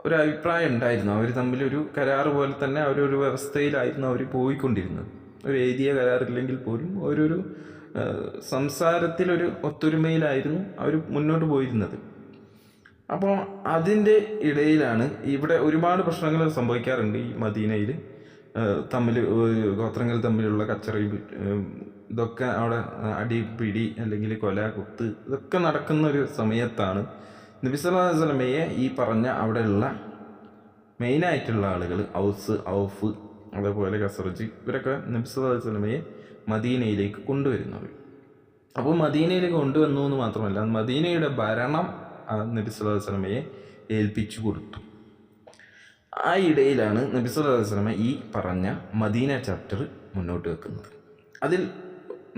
Speaker 3: ഒരു അഭിപ്രായം ഉണ്ടായിരുന്നു. അവർ തമ്മിലൊരു കരാറ് പോലെ തന്നെ അവരൊരു വ്യവസ്ഥയിലായിരുന്നു അവർ പോയിക്കൊണ്ടിരുന്നത്. ഒരു എഴുതിയ കരാറില്ലെങ്കിൽ പോലും ഓരോരു സംസാരത്തിലൊരു ഒത്തൊരുമയിലായിരുന്നു അവർ മുന്നോട്ട് പോയിരുന്നത്. അപ്പോൾ അതിൻ്റെ ഇടയിലാണ് ഇവിടെ ഒരുപാട് പ്രശ്നങ്ങൾ സംഭവിക്കാറുണ്ട് ഈ മദീനയിൽ. തമ്മിൽ ഗോത്രങ്ങൾ തമ്മിലുള്ള കച്ചറയും ഇതൊക്കെ അവിടെ അടിപിടി അല്ലെങ്കിൽ കൊല കുത്ത് ഇതൊക്കെ നടക്കുന്ന ഒരു സമയത്താണ് നബി സല്ലല്ലാഹു അലൈഹി വസല്ലമയെ ഈ പറഞ്ഞ അവിടെയുള്ള മെയിനായിട്ടുള്ള ആളുകൾ ഔസ്, ഔഫ്, അതേപോലെ ഖസറജ്, ഇവരൊക്കെ നബി സല്ലല്ലാഹു അലൈഹി വസല്ലമയെ മദീനയിലേക്ക് കൊണ്ടുവരുന്നത്. അപ്പോൾ മദീനയിലേക്ക് കൊണ്ടുവന്നു എന്ന് മാത്രമല്ല, മദീനയുടെ ഭരണം നബി സല്ലല്ലാഹു അലൈഹി വസല്ലമയെ ഏൽപ്പിച്ചു കൊടുത്തു. ആ ഇടയിലാണ് നബി സല്ലല്ലാഹു അലൈഹി വസല്ലമ ഈ പറഞ്ഞ മദീന ചാപ്റ്റർ മുന്നോട്ട് വെക്കുന്നത്. അതിൽ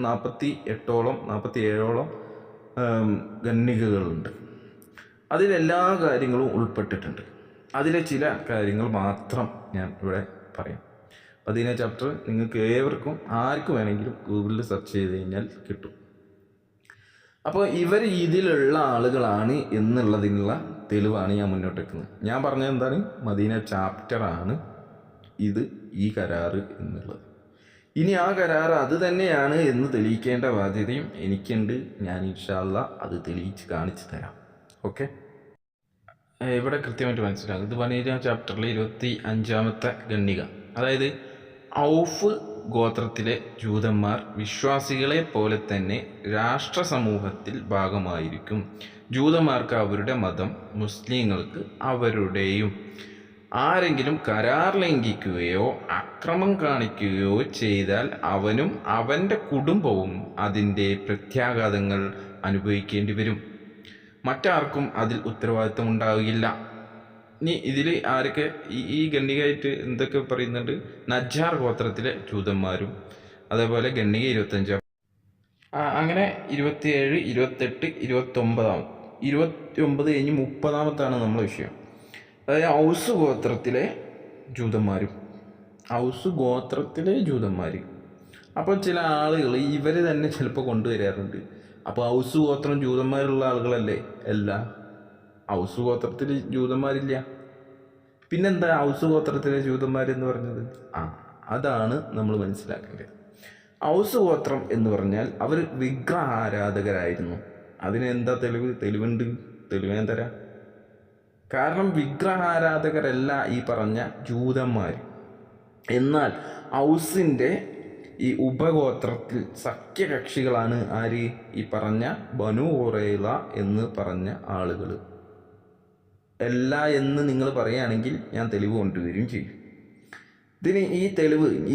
Speaker 3: 47ഓളം ഗണ്ണികകളുണ്ട്. അതിലെല്ലാ കാര്യങ്ങളും ഉൾപ്പെട്ടിട്ടുണ്ട്. അതിലെ ചില കാര്യങ്ങൾ മാത്രം ഞാൻ ഇവിടെ പറയാം. മദീന ചാപ്റ്റർ നിങ്ങൾക്ക് ഏവർക്കും ആർക്ക് വേണമെങ്കിലും ഗൂഗിളിൽ സെർച്ച് ചെയ്ത് കഴിഞ്ഞാൽ കിട്ടും. അപ്പോൾ ഇവർ ഇതിലുള്ള ആളുകളാണ് എന്നുള്ളതിനുള്ള തെളിവാണ് ഞാൻ മുന്നോട്ട് വെക്കുന്നത്. ഞാൻ പറഞ്ഞത് എന്താണ്? മദീന ചാപ്റ്ററാണ് ഇത്, ഈ കരാറ് എന്നുള്ളത്. ഇനി ആ കരാറ് അത് തന്നെയാണ് എന്ന് തെളിയിക്കേണ്ട ബാധ്യതയും എനിക്കുണ്ട്. ഞാൻ ഇൻഷാ അല്ലാഹ് അത് തെളിയിച്ച് കാണിച്ചു തരാം. ഓക്കെ, ഇവിടെ കൃത്യമായിട്ട് മനസ്സിലാകും. ഇത് മദീന ചാപ്റ്ററിൽ 25ാമത്തെ ഗണ്ണിക. അതായത് ഔഫ് ഗോത്രത്തിലെ ജൂതന്മാർ വിശ്വാസികളെ പോലെ തന്നെ രാഷ്ട്ര സമൂഹത്തിൽ ഭാഗമായിരിക്കും. ജൂതന്മാർക്ക് അവരുടെ മതം, മുസ്ലിങ്ങൾക്ക് അവരുടെയും. ആരെങ്കിലും കരാർ ലംഘിക്കുകയോ അക്രമം കാണിക്കുകയോ ചെയ്താൽ അവനും അവൻ്റെ കുടുംബവും അതിൻ്റെ പ്രത്യാഘാതങ്ങൾ അനുഭവിക്കേണ്ടി വരും. മറ്റാർക്കും അതിൽ ഉത്തരവാദിത്വം ഉണ്ടാവുകയില്ല. ഇനി ഇതിൽ ആരൊക്കെ ഈ ഗണ്ണികയായിട്ട് എന്തൊക്കെ പറയുന്നുണ്ട്? നജ്ജാർ ഗോത്രത്തിലെ ജൂതന്മാരും, അതേപോലെ ഗണ്ണിക 25. അങ്ങനെ 27, 28, 29 കഴിഞ്ഞ് 30ാമത്താണ് നമ്മളെ വിഷയം. അതായത് ഔസ് ഗോത്രത്തിലെ ജൂതന്മാർ. അപ്പോൾ ചില ആളുകൾ ഇവർ തന്നെ ചിലപ്പോൾ കൊണ്ടുവരാറുണ്ട്. അപ്പോൾ ഔസ് ഗോത്രം ജൂതന്മാരുള്ള ആളുകളല്ലേ? അല്ല, ഔസ് ഗോത്രത്തിൽ ജൂതന്മാരില്ല. പിന്നെന്താ ഔസ് ഗോത്രത്തിലെ ജൂതന്മാരെന്ന് പറഞ്ഞത്? അതാണ് നമ്മൾ മനസ്സിലാക്കേണ്ടത്. ഔസ് ഗോത്രം എന്ന് പറഞ്ഞാൽ അവർ വിഗ്രഹാരാധകരായിരുന്നു. അതിനെന്താ തെളിവ് ഞാൻ തരാം. കാരണം വിഗ്രഹാരാധകരല്ല ഈ പറഞ്ഞ ജൂതന്മാർ. എന്നാൽ ഔസിൻ്റെ ഈ ഉപഗോത്രത്തിൽ സഖ്യകക്ഷികളാണ് ആര്? ഈ പറഞ്ഞ ബനു ഖുറൈള എന്ന് പറഞ്ഞ ആളുകൾ. അല്ല എന്ന് നിങ്ങൾ പറയുകയാണെങ്കിൽ ഞാൻ തെളിവ് കൊണ്ടുവരികയും ചെയ്യും.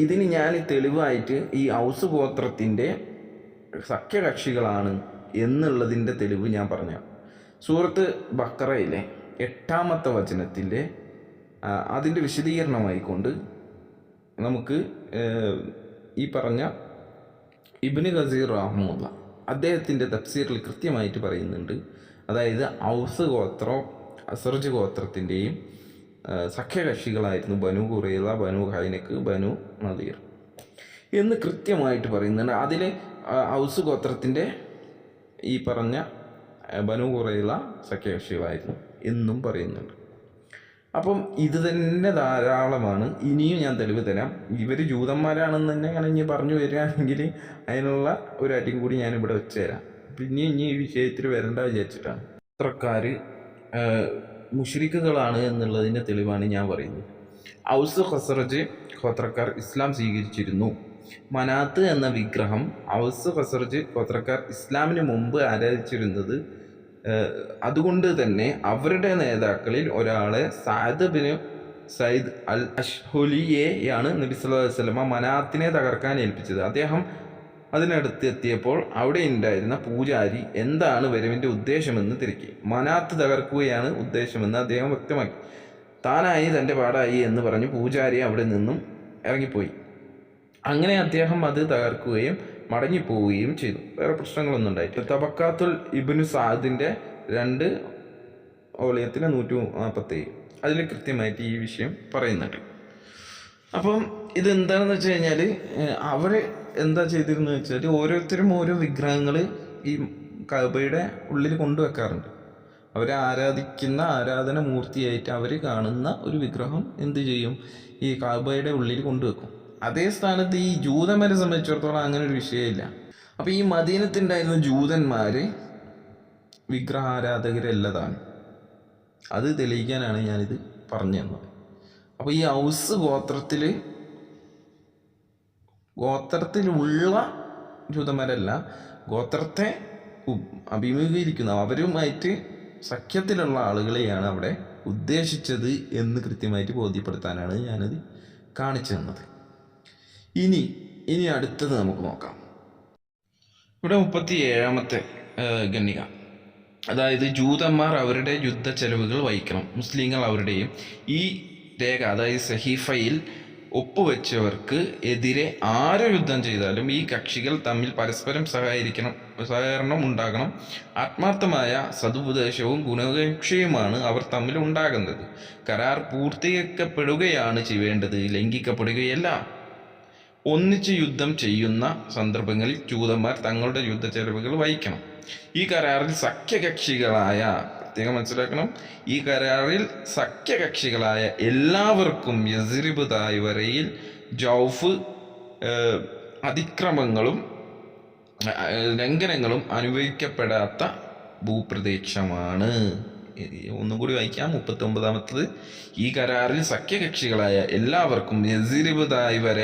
Speaker 3: ഇതിന് ഞാൻ തെളിവായിട്ട് ഈ ഔസ് ഗോത്രത്തിൻ്റെ സഖ്യകക്ഷികളാണ് എന്നുള്ളതിൻ്റെ തെളിവ് ഞാൻ പറഞ്ഞു. സൂറത്ത് ബഖറയിലെ 8ാമത്തെ വചനത്തിൻ്റെ അതിൻ്റെ വിശദീകരണമായിക്കൊണ്ട് നമുക്ക് ഈ പറഞ്ഞ ഇബ്നു ഗസീർ റഹ്മത്തുള്ള അദ്ദേഹത്തിൻ്റെ തഫ്സീറിൽ കൃത്യമായിട്ട് പറയുന്നുണ്ട്. അതായത് ഔസ് ഗോത്രം അസർജ് ഗോത്രത്തിൻ്റെയും സഖ്യകക്ഷികളായിരുന്നു ബനു ഖുറൈള, ബനു ഖൈനക്ക്, ബനു നദീർ എന്ന് കൃത്യമായിട്ട് പറയുന്നുണ്ട്. അതിൽ ഔസ് ഗോത്രത്തിൻ്റെ ഈ പറഞ്ഞ ബനു ഖുറൈള സഖ്യകക്ഷികളായിരുന്നു എന്നും പറയുന്നുണ്ട്. അപ്പം ഇത് തന്നെ ധാരാളമാണ്. ഇനിയും ഞാൻ തെളിവ് തരാം. ഇവർ ജൂതന്മാരാണെന്ന് തന്നെ ഇനി പറഞ്ഞു വരികയാണെങ്കിൽ അതിനുള്ള ഒരു അടിയും കൂടി ഞാനിവിടെ വെച്ച് തരാം. പിന്നെ ഇനി ഈ വിഷയത്തിൽ വരേണ്ട വിചാരിച്ചിട്ടാണ്. ഗോത്രക്കാർ മുശ്രിക്കുകളാണ് എന്നുള്ളതിൻ്റെ തെളിവാണ് ഞാൻ പറയുന്നത്. ഔസ് ഖസറജ് ഗോത്രക്കാർ ഇസ്ലാം സ്വീകരിച്ചിരുന്നു. മനാത്ത് എന്ന വിഗ്രഹം ഔസ് ഖസറജ് ഗോത്രക്കാർ ഇസ്ലാമിന് മുമ്പ് ആരാധിച്ചിരുന്നത്. അതുകൊണ്ട് തന്നെ അവരുടെ നേതാക്കളിൽ ഒരാളെ സഅദ് ബിൻ സയ്യിദ് അൽ അഷ്ഹുലിയെയാണ് നബി സല്ലല്ലാഹു അലൈഹി വസല്ലമ മനാത്തിനെ തകർക്കാൻ ഏൽപ്പിച്ചത്. അദ്ദേഹം അതിനടുത്ത് എത്തിയപ്പോൾ അവിടെ ഉണ്ടായിരുന്ന പൂജാരി എന്താണ് വരവിൻ്റെ ഉദ്ദേശമെന്ന് തിരക്കി. മനാത്ത് തകർക്കുകയാണ് ഉദ്ദേശമെന്ന് അദ്ദേഹം വ്യക്തമാക്കി. താനായി തൻ്റെ പാടായി എന്ന് പറഞ്ഞ് പൂജാരി അവിടെ നിന്നും ഇറങ്ങിപ്പോയി. അങ്ങനെ അദ്ദേഹം അത് തകർക്കുകയും മടങ്ങിപ്പോവുകയും ചെയ്തു. വേറെ പ്രശ്നങ്ങളൊന്നും ഉണ്ടായിട്ടില്ല. തബക്കാത്തുൽ ഇബ്നു സഅദിൻ്റെ 2 വോളിയത്തിലെ 147 അതിൽ കൃത്യമായിട്ട് ഈ വിഷയം പറയുന്നുണ്ട്. അപ്പം ഇതെന്താണെന്ന് വെച്ച് കഴിഞ്ഞാൽ അവർ എന്താ ചെയ്തിരുന്നത് വെച്ചാൽ ഓരോരുത്തരും ഓരോ വിഗ്രഹങ്ങൾ ഈ കഅബയുടെ ഉള്ളിൽ കൊണ്ടുവെക്കാറുണ്ട്. അവരെ ആരാധിക്കുന്ന ആരാധന മൂർത്തിയായിട്ട് അവർ കാണുന്ന ഒരു വിഗ്രഹം എന്ത് ചെയ്യും? ഈ കഅബയുടെ ഉള്ളിൽ കൊണ്ടുവെക്കും. അതേ സ്ഥാനത്ത് ഈ ജൂതന്മാരെ സംബന്ധിച്ചിടത്തോളം അങ്ങനെ ഒരു വിഷയമില്ല. അപ്പോൾ ഈ മദീനത്തുണ്ടായിരുന്ന ജൂതന്മാർ വിഗ്രഹാരാധകരല്ലതാണ്. അത് തെളിയിക്കാനാണ് ഞാനിത് പറഞ്ഞു തന്നത്. അപ്പോൾ ഈ ഔസ് ഗോത്രത്തിലുള്ള ജൂതന്മാരല്ല, ഗോത്രത്തെ അഭിമുഖീകരിക്കുന്ന അവരുമായിട്ട് സഖ്യത്തിലുള്ള ആളുകളെയാണ് അവിടെ ഉദ്ദേശിച്ചത് എന്ന് കൃത്യമായിട്ട് ബോധ്യപ്പെടുത്താനാണ് ഞാനത് കാണിച്ചു തന്നത്. ഇനി അടുത്തത് നമുക്ക് നോക്കാം. ഇവിടെ 37ാമത്തെ ഖണ്ഡിക, അതായത് ജൂതന്മാർ അവരുടെ യുദ്ധ ചെലവുകൾ വഹിക്കണം, മുസ്ലിങ്ങൾ അവരുടെയും. ഈ രേഖ, അതായത് സഹീഫയിൽ ഒപ്പുവെച്ചവർക്ക് എതിരെ ആര് യുദ്ധം ചെയ്താലും ഈ കക്ഷികൾ തമ്മിൽ പരസ്പരം സഹകരണം ഉണ്ടാകണം. ആത്മാർത്ഥമായ സതുപദേശവും ഗുണകാംക്ഷയുമാണ് അവർ തമ്മിൽ ഉണ്ടാകുന്നത്. കരാർ പൂർത്തീകരിക്കപ്പെടുകയാണ് ചെയ്യേണ്ടത്, ലംഘിക്കപ്പെടുകയല്ല. ഒന്നിച്ച് യുദ്ധം ചെയ്യുന്ന സന്ദർഭങ്ങളിൽ ജൂതന്മാർ തങ്ങളുടെ യുദ്ധ ചെലവുകൾ വഹിക്കണം. ഈ കരാറിൽ സഖ്യകക്ഷികളായ, പ്രത്യേകം മനസ്സിലാക്കണം, ഈ കരാറിൽ സഖ്യകക്ഷികളായ എല്ലാവർക്കും യസ്രിബ് താഴ്വരയിൽ ജൗഫ് അതിക്രമങ്ങളും ലംഘനങ്ങളും അനുഭവിക്കപ്പെടാത്ത ഭൂപ്രദേശമാണ്. ഒന്നും കൂടി വായിക്കാം. 39ാമത്തത്, ഈ കരാറിൽ സഖ്യകക്ഷികളായ എല്ലാവർക്കും യസ്രിബ് താഴ്വര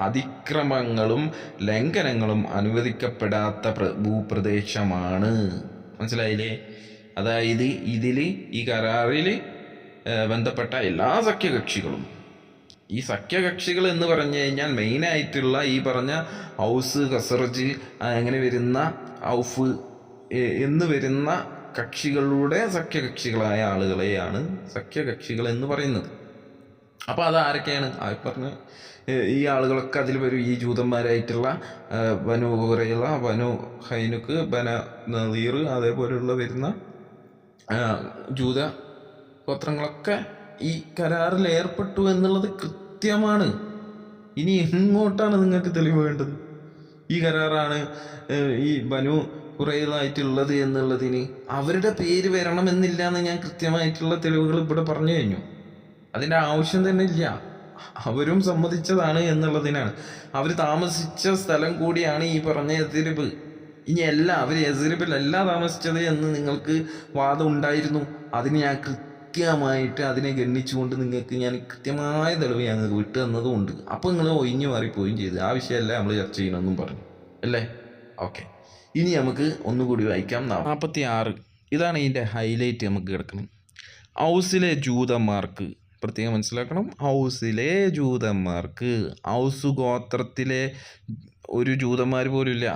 Speaker 3: അതിക്രമങ്ങളും ലംഘനങ്ങളും അനുവദിക്കപ്പെടാത്ത ഭൂപ്രദേശമാണ്. മനസ്സിലായില്ലേ? അതായത് ഈ കരാറിൽ ബന്ധപ്പെട്ട എല്ലാ സഖ്യകക്ഷികളും, ഈ സഖ്യകക്ഷികൾ എന്ന് പറഞ്ഞു കഴിഞ്ഞാൽ മെയിനായിട്ടുള്ള ഈ പറഞ്ഞ ഔസ്, ഖസറജ്, അങ്ങനെ വരുന്ന ഔഫ് എന്ന് വരുന്ന കക്ഷികളുടെ സഖ്യകക്ഷികളായ ആളുകളെയാണ് സഖ്യകക്ഷികൾ എന്ന് പറയുന്നത്. അപ്പോൾ അതാരൊക്കെയാണ്? പറഞ്ഞ ഈ ആളുകളൊക്കെ അതിൽ വരും. ഈ ജൂതന്മാരായിട്ടുള്ള ബനു ഖുറൈള, ബനു ഹൈനുക്ക്, ബന നളീർ, അതേപോലെയുള്ള വരുന്ന ജൂത ഗോത്രങ്ങളൊക്കെ ഈ കരാറിൽ ഏർപ്പെട്ടു എന്നുള്ളത് കൃത്യമാണ്. ഇനി എങ്ങോട്ടാണ് നിങ്ങൾക്ക് തെളിവ് വേണ്ടത്? ഈ കരാറാണ് ഈ ബനു ഖുറൈളായിട്ടുള്ളത് എന്നുള്ളതിന് അവരുടെ പേര് വരണമെന്നില്ല എന്ന് ഞാൻ കൃത്യമായിട്ടുള്ള തെളിവുകൾ ഇവിടെ പറഞ്ഞു കഴിഞ്ഞു. അതിൻ്റെ ആവശ്യം തന്നെ ഇല്ല. അവരും സമ്മതിച്ചതാണ് എന്നുള്ളതിനാണ്. അവർ താമസിച്ച സ്ഥലം കൂടിയാണ് ഈ പറഞ്ഞ യസ്രിബ്. ഇനി അവർ യസ്രിബിലല്ല താമസിച്ചത് എന്ന് നിങ്ങൾക്ക് വാദം ഉണ്ടായിരുന്നു. അതിന് ഞാൻ കൃത്യമായിട്ട് അതിനെ ഗണ്ണിച്ചുകൊണ്ട് നിങ്ങൾക്ക് ഞാൻ കൃത്യമായ തെളിവ് ഞങ്ങൾക്ക് വിട്ടു തന്നതുമുണ്ട്. അപ്പോൾ നിങ്ങൾ ഒഴിഞ്ഞു മാറിപ്പോവുകയും ചെയ്തു. ആ വിഷയമല്ല നമ്മൾ ചർച്ച ചെയ്യണമെന്നും പറഞ്ഞു അല്ലേ? ഓക്കെ, ഇനി നമുക്ക് ഒന്നുകൂടി വായിക്കാം. 46, ഇതാണ് ഇതിൻ്റെ ഹൈലൈറ്റ് നമുക്ക് കിടക്കുന്നത്. ഔസിലെ ജൂതന്മാർക്ക്, പ്രത്യേകം മനസ്സിലാക്കണം, ഔസിലെ ജൂതന്മാർക്ക്, ഔസ് ഗോത്രത്തിലെ ഒരു ജൂതന്മാർ പോലും ഇല്ല,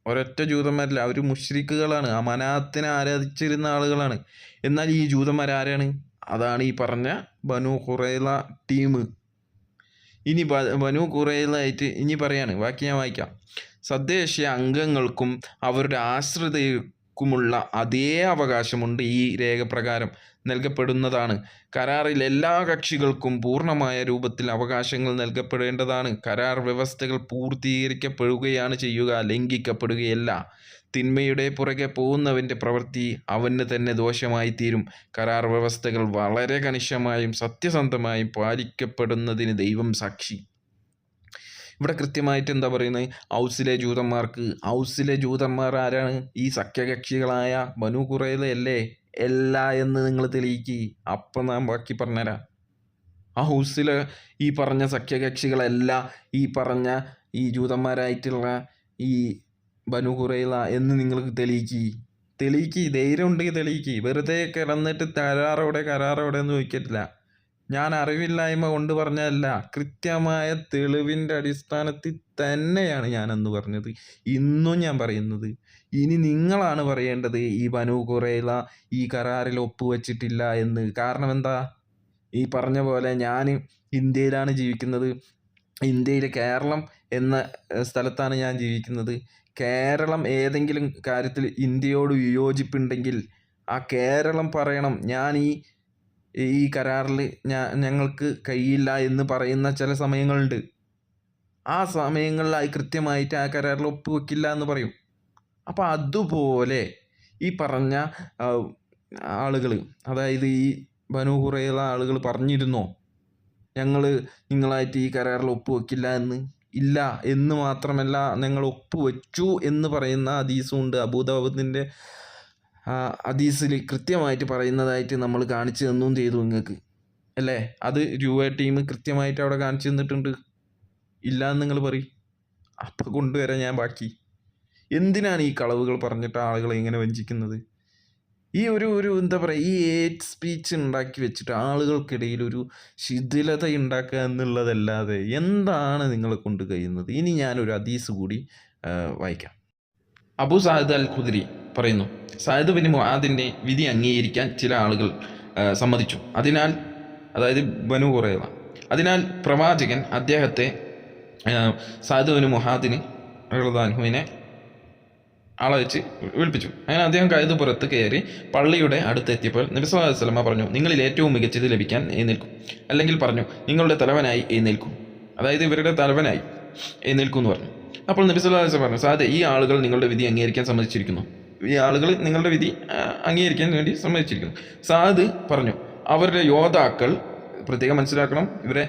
Speaker 3: ഒരൊറ്റ ജൂതന്മാരില്ല. അവർ മുശ്രിക്കുകളാണ്, ആ മനാത്തിനെ ആരാധിച്ചിരുന്ന ആളുകളാണ്. എന്നാൽ ഈ ജൂതന്മാർ ആരാണ്? അതാണ് ഈ പറഞ്ഞ ബനു ഖുറൈള ടീം. ഇനി ബനു ഖുറൈളായിട്ട് ഇനി പറയാണ്, ബാക്കി ഞാൻ വായിക്കാം. സദ്ദേശീയ അംഗങ്ങൾക്കും അവരുടെ ആശ്രിതർക്കുമുള്ള അതേ അവകാശമുണ്ട് ഈ രേഖ പ്രകാരം നൽകപ്പെടുന്നതാണ്. കരാറിൽ എല്ലാ കക്ഷികൾക്കും പൂർണ്ണമായ രൂപത്തിൽ അവകാശങ്ങൾ നൽകപ്പെടേണ്ടതാണ്. കരാർ വ്യവസ്ഥകൾ പൂർത്തീകരിക്കപ്പെടുകയാണ് ചെയ്യുക, ലംഘിക്കപ്പെടുകയല്ല. തിന്മയുടെ പുറകെ പോകുന്നവൻ്റെ പ്രവൃത്തി അവന് തന്നെ ദോഷമായി തീരും. കരാർ വ്യവസ്ഥകൾ വളരെ കണിശമായും സത്യസന്ധമായും പാലിക്കപ്പെടുന്നതിന് ദൈവം സാക്ഷി. ഇവിടെ കൃത്യമായിട്ട് എന്താ പറയുന്നത്? ഔസിലെ ജൂതന്മാർക്ക്. ഔസിലെ ജൂതന്മാർ ആരാണ്? ഈ സഖ്യകക്ഷികളായ ബനു ഖുറൈളയല്ലേ? അല്ല എന്ന് നിങ്ങൾ തെളിയിക്കി. അപ്പം ഞാൻ ബാക്കി പറഞ്ഞുതരാം. ഔസിലെ ഈ പറഞ്ഞ സഖ്യകക്ഷികളല്ല ഈ പറഞ്ഞ ഈ ജൂതന്മാരായിട്ടുള്ള ഈ ബനു ഖുറൈള എന്ന് നിങ്ങൾക്ക് തെളിയിക്കി. ധൈര്യം ഉണ്ടെങ്കിൽ തെളിയിക്കി. വെറുതെ കിടന്നിട്ട് കരാറോടെ എന്ന് ചോദിക്കത്തില്ല. ഞാൻ അറിവില്ലായ്മ കൊണ്ട് പറഞ്ഞതല്ല, കൃത്യമായ തെളിവിൻ്റെ അടിസ്ഥാനത്തിൽ തന്നെയാണ് ഞാനെന്ന് പറഞ്ഞത്, ഇന്നും ഞാൻ പറയുന്നത്. ഇനി നിങ്ങളാണ് പറയേണ്ടത് ഈ ബനു ഖുറൈള ഈ കരാറിൽ ഒപ്പുവെച്ചിട്ടില്ല എന്ന്. കാരണം എന്താ? ഈ പറഞ്ഞ പോലെ ഞാൻ ഇന്ത്യയിലാണ് ജീവിക്കുന്നത്. ഇന്ത്യയിലെ കേരളം എന്ന സ്ഥലത്താണ് ഞാൻ ജീവിക്കുന്നത്. കേരളം ഏതെങ്കിലും കാര്യത്തിൽ ഇന്ത്യയോട് വിയോജിപ്പുണ്ടെങ്കിൽ ആ കേരളം പറയണം, ഞാൻ ഈ കരാറിൽ ഞങ്ങൾക്ക് കഴിയില്ല എന്ന് പറയുന്ന ചില സമയങ്ങളുണ്ട്. ആ സമയങ്ങളിലായി കൃത്യമായിട്ട് ആ കരാറിൽ ഒപ്പുവെക്കില്ല എന്ന് പറയും. അപ്പോൾ അതുപോലെ ഈ പറഞ്ഞ ആളുകൾ, അതായത് ഈ ബനു ഖുറൈള ആളുകൾ പറഞ്ഞിരുന്നോ ഞങ്ങൾ നിങ്ങളായിട്ട് ഈ കരാറിൽ ഒപ്പുവെക്കില്ല എന്ന്? ഇല്ല എന്ന് മാത്രമല്ല, ഞങ്ങൾ ഒപ്പുവെച്ചു എന്ന് പറയുന്ന ഹദീസും ഉണ്ട്. അബൂദാവൂദിൻ്റെ ഹദീസിൽ കൃത്യമായിട്ട് പറയുന്നതായിട്ട് നമ്മൾ കാണിച്ചു തന്നും ചെയ്തു നിങ്ങൾക്ക് അല്ലേ? അത് രൂപ ടീം കൃത്യമായിട്ട് അവിടെ കാണിച്ചു തന്നിട്ടുണ്ട്. ഇല്ല എന്ന് നിങ്ങൾ പറയും, അപ്പം കൊണ്ടുവരാൻ ഞാൻ ബാക്കി. എന്തിനാണ് ഈ കളവുകൾ പറഞ്ഞിട്ട് ആളുകളെ ഇങ്ങനെ വഞ്ചിക്കുന്നത്? ഈ ഒരു എന്താ പറയുക, ഈ ഹേറ്റ് സ്പീച്ച് ഉണ്ടാക്കി വെച്ചിട്ട് ആളുകൾക്കിടയിൽ ഒരു ശിഥിലത ഉണ്ടാക്കുക എന്നുള്ളതല്ലാതെ എന്താണ് നിങ്ങളെ കൊണ്ട് കഴിയുന്നത്? ഇനി ഞാനൊരു ഹദീസ് കൂടി വായിക്കാം. അബൂ സഅദ് അൽ ഖുദ്രി പറയുന്നു, സഅദ് ബിൻ മുആദിൻ്റെ വിധി അംഗീകരിക്കാൻ ചില ആളുകൾ സമ്മതിച്ചു. അതിനാൽ, അതായത് ബനു ഖുറൈള, അതിനാൽ പ്രവാചകൻ അദ്ദേഹത്തെ സഅദ് ബിൻ മുആദിന് റളിയല്ലാഹുവിനെ ആളെ വെച്ച് വിളിപ്പിച്ചു. അങ്ങനെ അദ്ദേഹം കഴുതുപുറത്ത് കയറി പള്ളിയുടെ അടുത്തെത്തിയപ്പോൾ നബി സല്ലല്ലാഹു അലൈഹി വസല്ലം പറഞ്ഞു, നിങ്ങളിൽ ഏറ്റവും മികച്ചത് ലഭിക്കാൻ എഴുന്നേൽക്കും, അല്ലെങ്കിൽ പറഞ്ഞു നിങ്ങളുടെ തലവനായി എഴുന്നേൽക്കും, അതായത് ഇവരുടെ തലവനായി എഴുന്നേൽക്കും എന്ന് പറഞ്ഞു. അപ്പോൾ നബി സല്ലല്ലാഹു അലൈഹി വസല്ലം പറഞ്ഞു, സാദേ, ഈ ആളുകൾ നിങ്ങളുടെ വിധി അംഗീകരിക്കാൻ സമ്മതിച്ചിരിക്കുന്നു. ഈ ആളുകൾ നിങ്ങളുടെ വിധി അംഗീകരിക്കാൻ വേണ്ടി സമ്മതിച്ചിരിക്കുന്നു. സാദ് പറഞ്ഞു, അവരുടെ യോദ്ധാക്കൾ, പ്രത്യേകം മനസ്സിലാക്കണം, ഇവരെ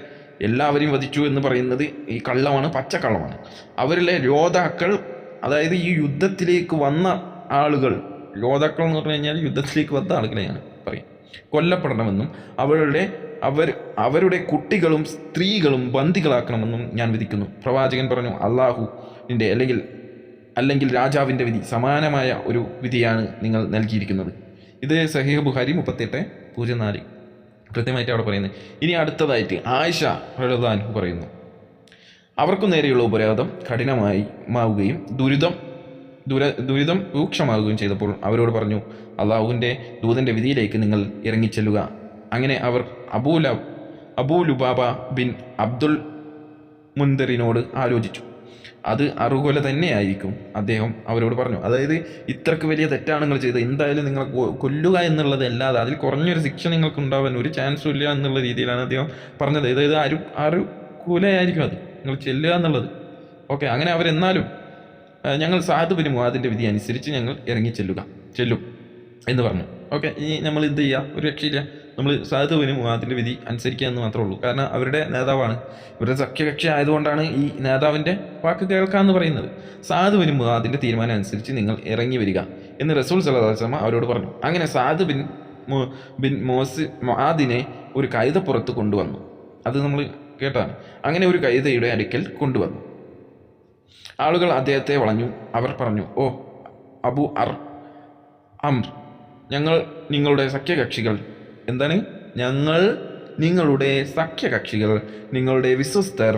Speaker 3: എല്ലാവരെയും വധിച്ചു എന്ന് പറയുന്നത് ഈ കള്ളമാണ്, പച്ചക്കള്ളമാണ്. അവരിലെ യോദ്ധാക്കൾ, അതായത് ഈ യുദ്ധത്തിലേക്ക് വന്ന ആളുകൾ, യോദ്ധാക്കൾ എന്ന് പറഞ്ഞു കഴിഞ്ഞാൽ യുദ്ധത്തിലേക്ക് വന്ന ആളുകളെയാണ് പറയും, കൊല്ലപ്പെടണമെന്നും അവരുടെ കുട്ടികളും സ്ത്രീകളും ബന്ദികളാക്കണമെന്നും ഞാൻ വിധിക്കുന്നു. പ്രവാചകൻ പറഞ്ഞു, അള്ളാഹുവിൻ്റെ അല്ലെങ്കിൽ രാജാവിൻ്റെ വിധി സമാനമായ ഒരു വിധിയാണ് നിങ്ങൾ നൽകിയിരിക്കുന്നത്. ഇത് സഹീഹ് ബുഖാരി 38:04 കൃത്യമായിട്ട് അവിടെ പറയുന്നത്. ഇനി അടുത്തതായിട്ട് ആയിഷ റളിയല്ലാഹു അൻഹ പറയുന്നു, അവർക്കു നേരെയുള്ള ഉപരോധം കഠിനമായി മാവുകയും ദുരിതം രൂക്ഷമാവുകയും ചെയ്തപ്പോൾ അവരോട് പറഞ്ഞു, അള്ളാഹുവിൻ്റെ ദൂതൻ്റെ വിധിയിലേക്ക് നിങ്ങൾ ഇറങ്ങിച്ചെല്ലുക. അങ്ങനെ അവർ അബൂ ലുബാബ ബിൻ അബ്ദുൽ മുൻദറിനോട് ആലോചിച്ചു. അത് അറുകൊല തന്നെയായിരിക്കും, അദ്ദേഹം അവരോട് പറഞ്ഞു. അതായത് ഇത്രക്ക് വലിയ തെറ്റാണ് നിങ്ങൾ ചെയ്തത്, എന്തായാലും നിങ്ങളെ കൊല്ലുക എന്നുള്ളതല്ലാതെ അതിൽ കുറഞ്ഞൊരു ശിക്ഷ നിങ്ങൾക്ക് ഉണ്ടാവാൻ ഒരു ചാൻസും ഇല്ല എന്നുള്ള രീതിയിലാണ് അദ്ദേഹം പറഞ്ഞത്. അതായത് അറുകൊലയായിരിക്കും അത്, നിങ്ങൾ ചെല്ലുക എന്നുള്ളത്. ഓക്കെ, അങ്ങനെ അവരെന്നാലും ഞങ്ങൾ സഅദ് ബിൻ മുആദിൻ്റെ വിധി അനുസരിച്ച് ഞങ്ങൾ ചെല്ലും എന്ന് പറഞ്ഞു. ഓക്കെ, ഇനി നമ്മൾ എന്ത് ചെയ്യുക? ഒരു രക്ഷയില്ല, നമ്മൾ സഅദ് ബിൻ മുആദിൻ്റെ വിധി അനുസരിക്കുക എന്ന് മാത്രമേ ഉള്ളൂ. കാരണം അവരുടെ നേതാവാണ്, ഇവരുടെ സഖ്യകക്ഷി ആയതുകൊണ്ടാണ് ഈ നേതാവിൻ്റെ വാക്ക് കേൾക്കാമെന്ന് പറയുന്നത്. സഅദ് ബിൻ മുആദിൻ്റെ തീരുമാനം അനുസരിച്ച് നിങ്ങൾ ഇറങ്ങി വരിക എന്ന് റസൂൽ സല്ലല്ലാഹു അലൈഹി വസല്ലം അവരോട് പറഞ്ഞു. അങ്ങനെ സഅദ് ബിൻ മുആദിനെ ഒരു കഴുതപ്പുറത്ത് കൊണ്ടുവന്നു. അത് നമ്മൾ കേട്ടാണ്. അങ്ങനെ ഒരു കഴുതയുടെ അടുക്കൽ കൊണ്ടുവന്നു. ആളുകൾ അദ്ദേഹത്തെ വളഞ്ഞു. അവർ പറഞ്ഞു, ഓ അബു അംർ, ഞങ്ങൾ നിങ്ങളുടെ സഖ്യകക്ഷികൾ. എന്താണ്? ഞങ്ങൾ നിങ്ങളുടെ സഖ്യകക്ഷികൾ, നിങ്ങളുടെ വിശ്വസ്തർ,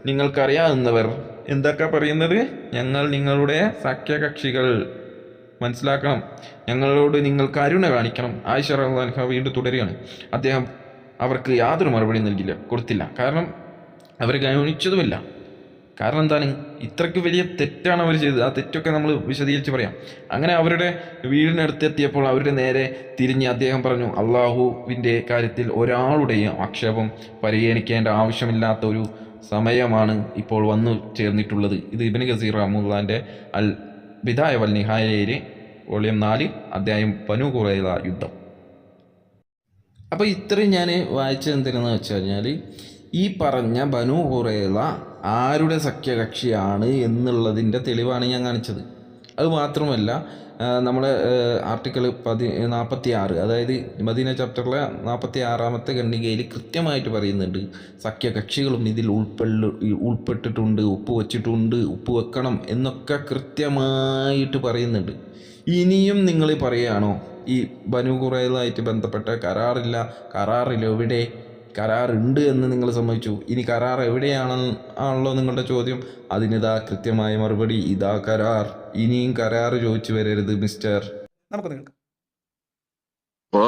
Speaker 3: നിങ്ങൾക്കറിയാവുന്നവർ. എന്തൊക്കെ പറയുന്നത്? ഞങ്ങൾ നിങ്ങളുടെ സഖ്യകക്ഷികൾ. മനസ്സിലാക്കണം, ഞങ്ങളോട് നിങ്ങൾ കരുണ കാണിക്കണം. ആയിഷ റളിയല്ലാഹു അൻഹ വീണ്ടും തുടരുകയാണ്. അദ്ദേഹം അവർക്ക് യാതൊരു മറുപടി കൊടുത്തില്ല. കാരണം അവർ ഗൗനിച്ചതുമില്ല. കാരണം എന്താണ്? ഇത്രയ്ക്ക് വലിയ തെറ്റാണ് അവർ ചെയ്തത്. ആ തെറ്റൊക്കെ നമ്മൾ വിശദീകരിച്ച് പറയാം. അങ്ങനെ അവരുടെ വീടിനടുത്തെത്തിയപ്പോൾ അവരുടെ നേരെ തിരിഞ്ഞ് അദ്ദേഹം പറഞ്ഞു, അള്ളാഹുവിൻ്റെ കാര്യത്തിൽ ഒരാളുടെയും ആക്ഷേപം പരിഗണിക്കേണ്ട ആവശ്യമില്ലാത്ത ഒരു സമയമാണ് ഇപ്പോൾ വന്നു ചേർന്നിട്ടുള്ളത്. ഇത് ഇബ്നു കസീർ റഹ്മത്തുള്ളാഹിൻ്റെ അൽ ബിദായ വൽ നിഹായയിൽ വോളിയം 4 അധ്യായം ബനൂ ഖുറൈള യുദ്ധം. അപ്പോൾ ഇത്രയും ഞാൻ വായിച്ചത് എന്തിനാന്ന് വെച്ച് കഴിഞ്ഞാൽ, ഈ പറഞ്ഞ ബനൂ ഖുറൈള ആരുടെ സഖ്യകക്ഷിയാണ് എന്നുള്ളതിൻ്റെ തെളിവാണ് ഞാൻ കാണിച്ചത്. അതുമാത്രമല്ല, നമ്മുടെ ആർട്ടിക്കിൾ 46, അതായത് മദീന ചാപ്റ്ററിലെ 46ാമത്തെ ഖണ്ഡികയിൽ കൃത്യമായിട്ട് പറയുന്നുണ്ട്, സഖ്യകക്ഷികളും ഇതിൽ ഉൾപ്പെട്ടിട്ടുണ്ട്, ഉപ്പ് വെക്കണം എന്നൊക്കെ കൃത്യമായിട്ട് പറയുന്നുണ്ട്. ഇനിയും നിങ്ങൾ പറയുകയാണോ ഈ ബനൂ ഖുറൈളയായിട്ട് ബന്ധപ്പെട്ട കരാറിലെവിടെ കരാറുണ്ട് എന്ന് നിങ്ങൾ സമ്മതിച്ചു? ഇനി കരാർ എവിടെയാണല്ലോ നിങ്ങളുടെ ചോദ്യം. അതിനിതാ കൃത്യമായ മറുപടി, ഇതാ കരാർ. ഇനിയും കരാർ ചോദിച്ചു വരരുത് മിസ്റ്റർ.
Speaker 2: നമുക്ക് കേൾക്കാം.
Speaker 7: അപ്പോ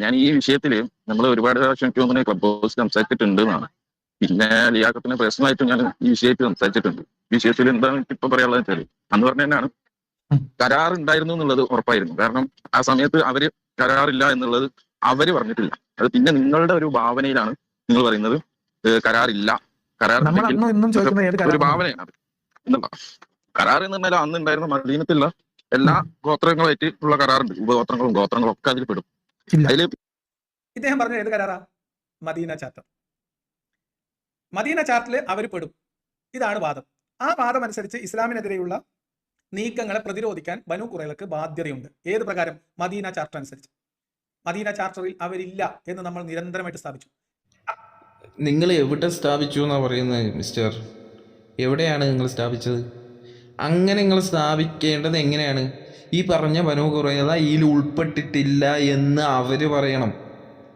Speaker 7: ഞാൻ ഈ വിഷയത്തില് നമ്മൾ ഒരുപാട് പ്രാവശ്യം എനിക്ക് തോന്നുന്നു ക്ലബ് ഹൗസിൽ സംസാരിച്ചിട്ടുണ്ട് എന്നാണ്. പിന്നെ ലിയാഖത്തിന് പേഴ്സണലായിട്ടും ഞാൻ ഈ വിഷയത്തിൽ സംസാരിച്ചിട്ടുണ്ട്. ഈ വിഷയത്തിൽ എന്താണ് ഇപ്പൊ പറയാനുള്ളത് വെച്ചാല്, അന്ന് പറഞ്ഞ തന്നെയാണ് കരാർ ഉണ്ടായിരുന്നു എന്നുള്ളത് ഉറപ്പായിരുന്നു. കാരണം ആ സമയത്ത് അവര് കരാറില്ല എന്നുള്ളത് അവര് പറഞ്ഞിട്ടില്ല. അത് പിന്നെ നിങ്ങളുടെ ഒരു ഭാവനയിലാണ് നിങ്ങൾ പറയുന്നത് കരാറില്ല. കരാർ ഒരു ഭാവനയാണ്. കരാർ എന്ന് പറഞ്ഞാൽ അന്ന് ഉണ്ടായിരുന്ന മദീനത്തുള്ള എല്ലാ ഗോത്രങ്ങളുമായിട്ട് ഉള്ള കരാറുണ്ട്. ഉപഗോത്രങ്ങളും ഗോത്രങ്ങളും ഒക്കെ അതിൽ പെടും. അതില്
Speaker 2: ഇദ്ദേഹം പറഞ്ഞ ഏത് കരാറാ? Medina charter. മദീന ചാർട്ടിൽ അവർ പെടും. ഇതാണ് വാദം. ആ വാദം അനുസരിച്ച് ഇസ്ലാമിനെതിരെയുള്ള നീക്കങ്ങളെ പ്രതിരോധിക്കാൻ ബനു ഖുറൈളക്ക് ബാധ്യതയുണ്ട്. ഏത് പ്രകാരം? മദീന ചാർട്ടർ അനുസരിച്ച്. മദീന ചാർട്ടറിൽ അവരില്ല എന്ന് നമ്മൾ നിരന്തരമായിട്ട് സ്ഥാപിച്ചു.
Speaker 3: നിങ്ങൾ എവിടെ സ്ഥാപിച്ചു എന്നാണ് പറയുന്നത് മിസ്റ്റർ? എവിടെയാണ് നിങ്ങൾ സ്ഥാപിച്ചത്? അങ്ങനെ നിങ്ങൾ സ്ഥാപിക്കേണ്ടത് എങ്ങനെയാണ്? ഈ പറഞ്ഞ ബനൂ ഖുറൈള ഇതിൽ ഉൾപ്പെട്ടിട്ടില്ല എന്ന് അവർ പറയണം.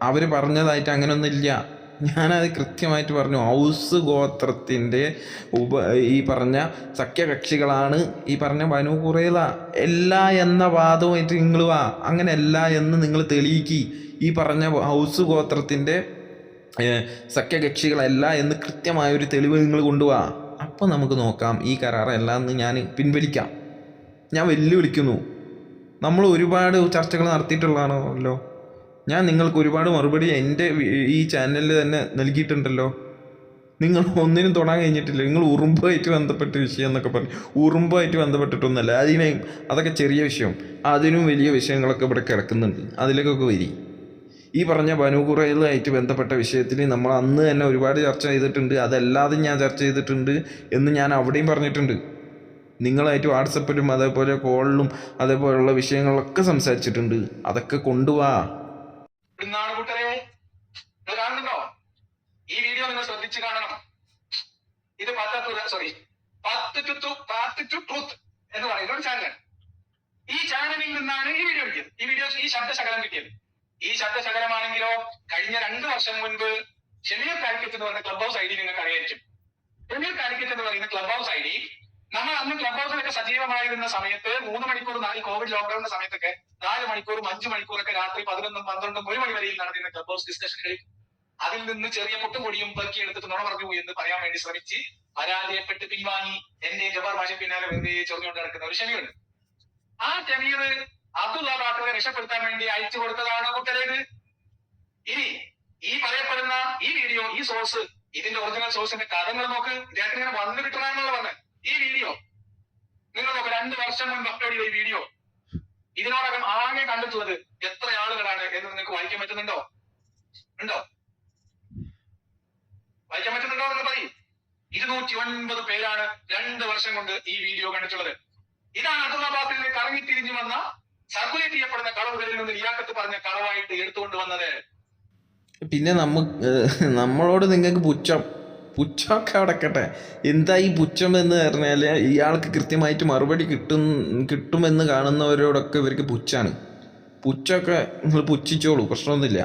Speaker 3: അവർ പറഞ്ഞതായിട്ട് അങ്ങനെയൊന്നുമില്ല. ഞാനത് കൃത്യമായിട്ട് പറഞ്ഞു. ഔസ് ഗോത്രത്തിൻ്റെ ഈ പറഞ്ഞ സഖ്യകക്ഷികളാണ് ഈ പറഞ്ഞ ബനൂ ഖുറൈള. അല്ല എന്ന വാദവുമായിട്ട് നിങ്ങൾ വാ. അങ്ങനെ അല്ല എന്ന് നിങ്ങൾ തെളിയിക്കി. ഈ പറഞ്ഞ ഔസ് ഗോത്രത്തിൻ്റെ സഖ്യകക്ഷികളല്ല എന്ന് കൃത്യമായൊരു തെളിവ് നിങ്ങൾ കൊണ്ടുപോവാ. അപ്പം നമുക്ക് നോക്കാം ഈ കരാറല്ല എന്ന് ഞാൻ പിൻവലിക്കാം. ഞാൻ വെല്ലുവിളിക്കുന്നു. നമ്മൾ ഒരുപാട് ചർച്ചകൾ നടത്തിയിട്ടുള്ളതാണല്ലോ. ഞാൻ നിങ്ങൾക്ക് ഒരുപാട് മറുപടി എൻ്റെ ഈ ചാനലിൽ തന്നെ നൽകിയിട്ടുണ്ടല്ലോ. നിങ്ങൾ ഒന്നിനും തൊടാൻ കഴിഞ്ഞിട്ടില്ല. നിങ്ങൾ ഉറുമ്പുമായിട്ട് ബന്ധപ്പെട്ട വിഷയം എന്നൊക്കെ പറഞ്ഞു. ഉറുമ്പുമായിട്ട് ബന്ധപ്പെട്ടിട്ടൊന്നുമല്ല. അതൊക്കെ ചെറിയ വിഷയം. അതിനും വലിയ വിഷയങ്ങളൊക്കെ ഇവിടെ കിടക്കുന്നുണ്ട്. അതിലേക്കൊക്കെ വരി. ഈ പറഞ്ഞ ബനൂ ഖുറൈളയായിട്ട് ബന്ധപ്പെട്ട വിഷയത്തിൽ നമ്മൾ അന്ന് തന്നെ ഒരുപാട് ചർച്ച ചെയ്തിട്ടുണ്ട്. അതല്ലാതെ ഞാൻ ചർച്ച ചെയ്തിട്ടുണ്ട് എന്ന് ഞാൻ അവിടെയും പറഞ്ഞിട്ടുണ്ട്. നിങ്ങളായിട്ട് വാട്സപ്പിലും അതേപോലെ കോളിലും അതേപോലെയുള്ള വിഷയങ്ങളൊക്കെ സംസാരിച്ചിട്ടുണ്ട്. അതൊക്കെ കൊണ്ടുപോവാ.
Speaker 2: കാണുന്നുണ്ടോ? ഈ വീഡിയോ നിങ്ങൾ ശ്രദ്ധിച്ച് കാണണം. ഇത് പാത്ത് ടു ട്രൂത്ത് എന്ന് പറയുന്ന ഒരു ചാനലാണ്. ഈ ചാനലിൽ നിന്നാണ് ഈ വീഡിയോ കിട്ടിയത്. ഈ ശബ്ദശകലം കിട്ടിയത്. ഈ ശബ്ദശകലമാണെങ്കിലോ കഴിഞ്ഞ 2 വർഷം മുൻപ് ഷമീർ കാലിക്കറ്റ് എന്ന് പറയുന്ന ക്ലബ് ഹൗസ് ഐഡി നിങ്ങൾക്ക് അറിയായിരിക്കും. ഷമീർ കാലിക്കറ്റ് എന്ന് പറയുന്ന ക്ലബ് ഹൗസ് ഐഡി നമ്മൾ അന്ന് ക്ലബ് ഹൗസിലൊക്കെ സജീവമായിരുന്ന സമയത്ത് 3 മണിക്കൂർ ഈ കോവിഡ് ലോക്ക്ഡൌണിന്റെ സമയത്തൊക്കെ 4 മണിക്കൂറും 5 മണിക്കൂറൊക്കെ രാത്രി 11, 12, 1 മണി വരെയും നടന്നിരുന്ന ക്ലബ് ഹൗസ് ഡിസ്കഷനുകളിൽ അതിൽ നിന്ന് ചെറിയ പൊട്ടുപൊടിയും പെറുക്കി എടുത്തിട്ട് നുണ പറഞ്ഞു എന്ന് പറയാൻ വേണ്ടി ശ്രമിച്ച് പരാജയപ്പെട്ട് പിൻവാങ്ങി എന്റെ ജബ്ബാർ ഭാഷ പിന്നാലെ വെറുതെ ചൊറിഞ്ഞുകൊണ്ട് നടക്കുന്ന ഒരു ഷമീറുണ്ട്. ആ ഷമീർ അബ്ദുള്ള ബാക്കറെ രക്ഷപ്പെടുത്താൻ വേണ്ടി അയച്ചു കൊടുത്തതാണ് കൂട്ടരേത്. ഇനി ഈ പറയപ്പെടുന്ന ഈ വീഡിയോ, ഈ സോഴ്സ്, ഇതിന്റെ ഒറിജിനൽ സോഴ്സിന്റെ കഥകൾ നോക്ക്. ഇദ്ദേഹത്തിന് ഇങ്ങനെ വന്നു കിട്ടണമെന്നുള്ള പറഞ്ഞത് ഈ വീഡിയോ നിങ്ങൾ നോക്ക്. 2 വർഷം മുൻപ് അപ്ലോഡ് ചെയ്ത ഈ വീഡിയോ ഇതിനോടകം ആകെ കണ്ടിട്ടുള്ളത് എത്ര ആളുകളാണ് എന്ന് നിങ്ങൾക്ക് വായിക്കാൻ പറ്റുന്നുണ്ടോ? വായിക്കാൻ പറ്റുന്നുണ്ടോ എന്ന് പറയും. 209 പേരാണ് 2 വർഷം കൊണ്ട് ഈ വീഡിയോ കണ്ടിട്ടുള്ളത്. ഇതാണ് അബ്ദുള്ളാബാദിൽ നിന്ന് കറങ്ങിത്തിരിഞ്ഞു വന്ന സർക്കുലേറ്റ് ചെയ്യപ്പെടുന്ന കളവുകളിൽ നിന്ന് ലിയാഖത്ത് പറഞ്ഞ കളവായിട്ട് എടുത്തുകൊണ്ട് വന്നത്.
Speaker 3: പിന്നെ നമ്മളോട് നിങ്ങൾക്ക് പുച്ഛമൊക്കെ അടക്കട്ടെ. എന്താ ഈ പുച്ഛം എന്ന് പറഞ്ഞാൽ ഇയാൾക്ക് കൃത്യമായിട്ട് മറുപടി കിട്ടുമെന്ന് കാണുന്നവരോടൊക്കെ ഇവർക്ക് പുച്ഛാണ്. പുച്ഛമൊക്കെ നിങ്ങൾ പുച്ഛിച്ചോളൂ, പ്രശ്നമൊന്നുമില്ല.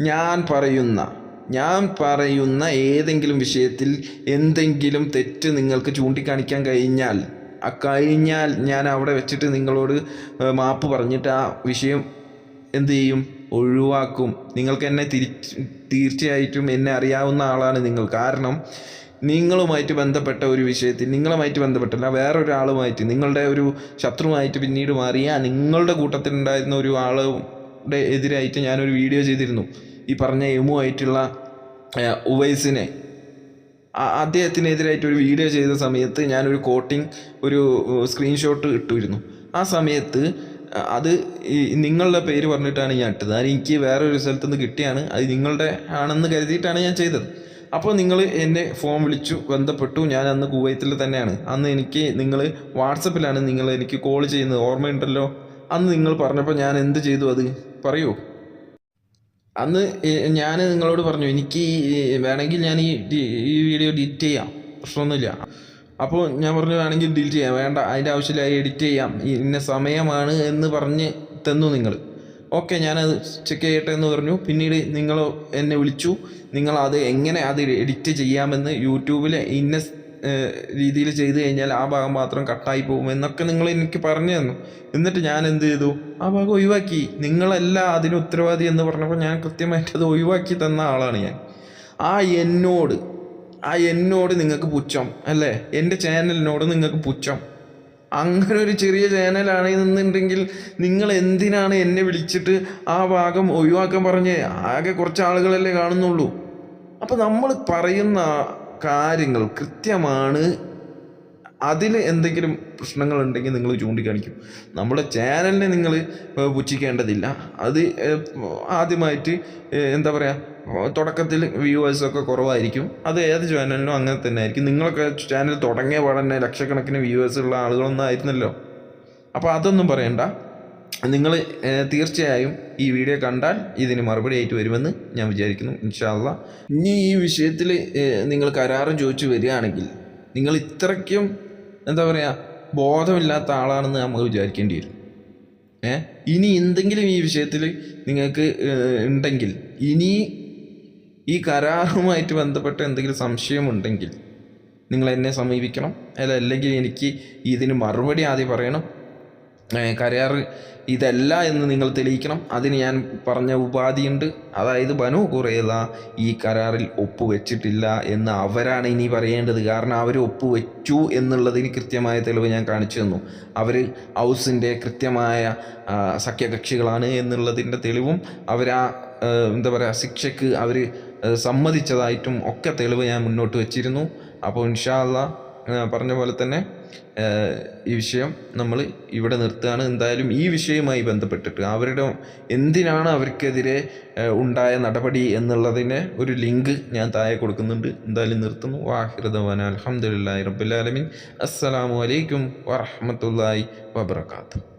Speaker 3: ഞാൻ പറയുന്ന ഏതെങ്കിലും വിഷയത്തിൽ എന്തെങ്കിലും തെറ്റ് നിങ്ങൾക്ക് ചൂണ്ടിക്കാണിക്കാൻ കഴിഞ്ഞാൽ ഞാൻ അവിടെ വെച്ചിട്ട് നിങ്ങളോട് മാപ്പ് പറഞ്ഞിട്ട് ആ വിഷയം എന്ത് ചെയ്യും? ഒഴിവാക്കും. നിങ്ങൾക്ക് എന്നെ തീർച്ചയായിട്ടും എന്നെ അറിയാവുന്ന ആളാണ് നിങ്ങൾ. കാരണം നിങ്ങളുമായിട്ട് ബന്ധപ്പെട്ട ഒരു വിഷയത്തിൽ, നിങ്ങളുമായിട്ട് ബന്ധപ്പെട്ടല്ല വേറൊരാളുമായിട്ട്, നിങ്ങളുടെ ഒരു ശത്രുവായിട്ട് പിന്നീട് മാറിയ നിങ്ങളുടെ കൂട്ടത്തിലുണ്ടായിരുന്ന ഒരു ആളുടെ എതിരായിട്ട് ഞാനൊരു വീഡിയോ ചെയ്തിരുന്നു. ഈ പറഞ്ഞ എമുമായിട്ടുള്ള ഉവൈസിനെ, അദ്ദേഹത്തിനെതിരായിട്ട് ഒരു വീഡിയോ ചെയ്ത സമയത്ത് ഞാനൊരു ഒരു സ്ക്രീൻഷോട്ട് ഇട്ടിരുന്നു. ആ സമയത്ത് അത് നിങ്ങളുടെ പേര് പറഞ്ഞിട്ടാണ് ഞാൻ ഇട്ടത്. അത് എനിക്ക് വേറൊരു സ്ഥലത്ത് നിന്ന് കിട്ടിയാണ്. അത് നിങ്ങളുടെ ആണെന്ന് കരുതിയിട്ടാണ് ഞാൻ ചെയ്തത്. അപ്പോൾ നിങ്ങൾ എന്നെ ഫോൺ വിളിച്ചു ബന്ധപ്പെട്ടു. ഞാൻ അന്ന് കുവൈത്തിൽ തന്നെയാണ്. അന്ന് നിങ്ങൾ വാട്സപ്പിലാണ് നിങ്ങൾ എനിക്ക് കോൾ ചെയ്യുന്നത്, ഓർമ്മയുണ്ടല്ലോ? അന്ന് നിങ്ങൾ പറഞ്ഞപ്പോൾ ഞാൻ എന്ത് ചെയ്തു അത് പറയൂ. അന്ന് ഞാൻ നിങ്ങളോട് പറഞ്ഞു എനിക്ക് വേണമെങ്കിൽ ഞാൻ ഈ വീഡിയോ ഡിലീറ്റ് ചെയ്യാം, പ്രശ്നമൊന്നുമില്ല. അപ്പോൾ ഞാൻ പറഞ്ഞു വേണമെങ്കിൽ ഡിലീറ്റ് ചെയ്യാം, വേണ്ട അതിൻ്റെ ആവശ്യമില്ല, എഡിറ്റ് ചെയ്യാം, ഇന്ന സമയമാണ് എന്ന് പറഞ്ഞ് തന്നു നിങ്ങൾ. ഓക്കെ, ഞാനത് ചെക്ക് ചെയ്യട്ടെ എന്ന് പറഞ്ഞു. പിന്നീട് നിങ്ങൾ എന്നെ വിളിച്ചു. നിങ്ങളത് എങ്ങനെ അത് എഡിറ്റ് ചെയ്യാമെന്ന് യൂട്യൂബിൽ ഇന്ന രീതിയിൽ ചെയ്ത് കഴിഞ്ഞാൽ ആ ഭാഗം മാത്രം കട്ടായി പോകും എന്നൊക്കെ നിങ്ങൾ എനിക്ക് പറഞ്ഞു തന്നു. എന്നിട്ട് ഞാൻ എന്ത് ചെയ്തു? ആ ഭാഗം ഒഴിവാക്കി. നിങ്ങളല്ല അതിന് ഉത്തരവാദി എന്ന് പറഞ്ഞപ്പോൾ ഞാൻ കൃത്യമായിട്ട് അത് ഒഴിവാക്കി തന്ന ആളാണ് ഞാൻ. എന്നോട് നിങ്ങൾക്ക് പുച്ഛം അല്ലേ? എൻ്റെ ചാനലിനോട് നിങ്ങൾക്ക് പുച്ഛം. അങ്ങനെ ഒരു ചെറിയ ചാനലാണെന്നുണ്ടെങ്കിൽ നിങ്ങൾ എന്തിനാണ് എന്നെ വിളിച്ചിട്ട് ആ ഭാഗം ഒഴിവാക്കാൻ പറഞ്ഞ്? ആകെ കുറച്ച് ആളുകളല്ലേ കാണുന്നുള്ളൂ. അപ്പോൾ നമ്മൾ പറയുന്ന കാര്യങ്ങൾ കൃത്യമാണ് അതിൽ എന്തെങ്കിലും പ്രശ്നങ്ങളുണ്ടെങ്കിൽ നിങ്ങൾ ചൂണ്ടിക്കാണിക്കും. നമ്മുടെ ചാനലിനെ നിങ്ങൾ പുച്ഛിക്കേണ്ടതില്ല. അത് ആദ്യമായിട്ട് എന്താ പറയുക, തുടക്കത്തിൽ വ്യൂവേഴ്സൊക്കെ കുറവായിരിക്കും. അത് ഏത് ചാനലിനും അങ്ങനെ തന്നെ ആയിരിക്കും. നിങ്ങളൊക്കെ ചാനൽ തുടങ്ങിയ പാടന്നെ ലക്ഷക്കണക്കിന് വ്യൂവേഴ്സ് ഉള്ള ആളുകളൊന്നും ആയിരുന്നല്ലോ. അപ്പോൾ അതൊന്നും പറയണ്ട. നിങ്ങൾ തീർച്ചയായും ഈ വീഡിയോ കണ്ടാൽ ഇതിന് മറുപടി ആയിട്ട് വരുമെന്ന് ഞാൻ വിചാരിക്കുന്നു, ഇൻഷാ അള്ളാ. ഇനി ഈ വിഷയത്തിൽ നിങ്ങൾ കരാറും ചോദിച്ചു വരികയാണെങ്കിൽ നിങ്ങൾ ഇത്രയ്ക്കും എന്താ പറയുക ബോധമില്ലാത്ത ആളാണെന്ന് നമ്മൾ വിചാരിക്കേണ്ടി വരും. ഇനി എന്തെങ്കിലും ഈ വിഷയത്തിൽ നിങ്ങൾക്ക് ഉണ്ടെങ്കിൽ, ഇനി ഈ കരാറുമായിട്ട് ബന്ധപ്പെട്ട എന്തെങ്കിലും സംശയമുണ്ടെങ്കിൽ നിങ്ങൾ എന്നെ സമീപിക്കണം. അല്ലെങ്കിൽ എനിക്ക് ഇതിന് മറുപടി ആദ്യം പറയണം. കരാർ ഇതല്ല എന്ന് നിങ്ങൾ തെളിയിക്കണം. അതിന് ഞാൻ പറഞ്ഞ ഉപാധിയുണ്ട്. അതായത് ബനു ഖുറൈള ഈ കരാറിൽ ഒപ്പുവെച്ചിട്ടില്ല എന്ന് അവരാണ് ഇനി പറയേണ്ടത്. കാരണം അവർ ഒപ്പുവെച്ചു എന്നുള്ളതിന് കൃത്യമായ തെളിവ് ഞാൻ കാണിച്ചു തന്നു. അവർ ഔസിൻ്റെ കൃത്യമായ സഖ്യകക്ഷികളാണ് എന്നുള്ളതിൻ്റെ തെളിവും അവരാ എന്താ പറയുക ശിക്ഷയ്ക്ക് അവർ സമ്മതിച്ചതായിട്ടും ഒക്കെ തെളിവ് ഞാൻ മുന്നോട്ട് വെച്ചിരുന്നു. അപ്പോൾ ഇൻഷാ അള്ളാ പറഞ്ഞ പോലെ തന്നെ ഈ വിഷയം നമ്മൾ ഇവിടെ നിർത്തുകയാണ്. എന്തായാലും ഈ വിഷയവുമായി ബന്ധപ്പെട്ടിട്ട് അവരുടെ എന്തിനാണ് അവർക്കെതിരെ ഉണ്ടായ നടപടി എന്നുള്ളതിന് ഒരു ലിങ്ക് ഞാൻ താഴെ കൊടുക്കുന്നുണ്ട്. എന്തായാലും നിർത്തുന്നു. വാഹിറ ദഅ്വാനാ അൽഹംദുലില്ലാഹി റബ്ബിൽ ആലമീൻ. അസ്സലാമു അലൈക്കും വറഹ്മത്തുള്ളാഹി വബറകാതുഹു.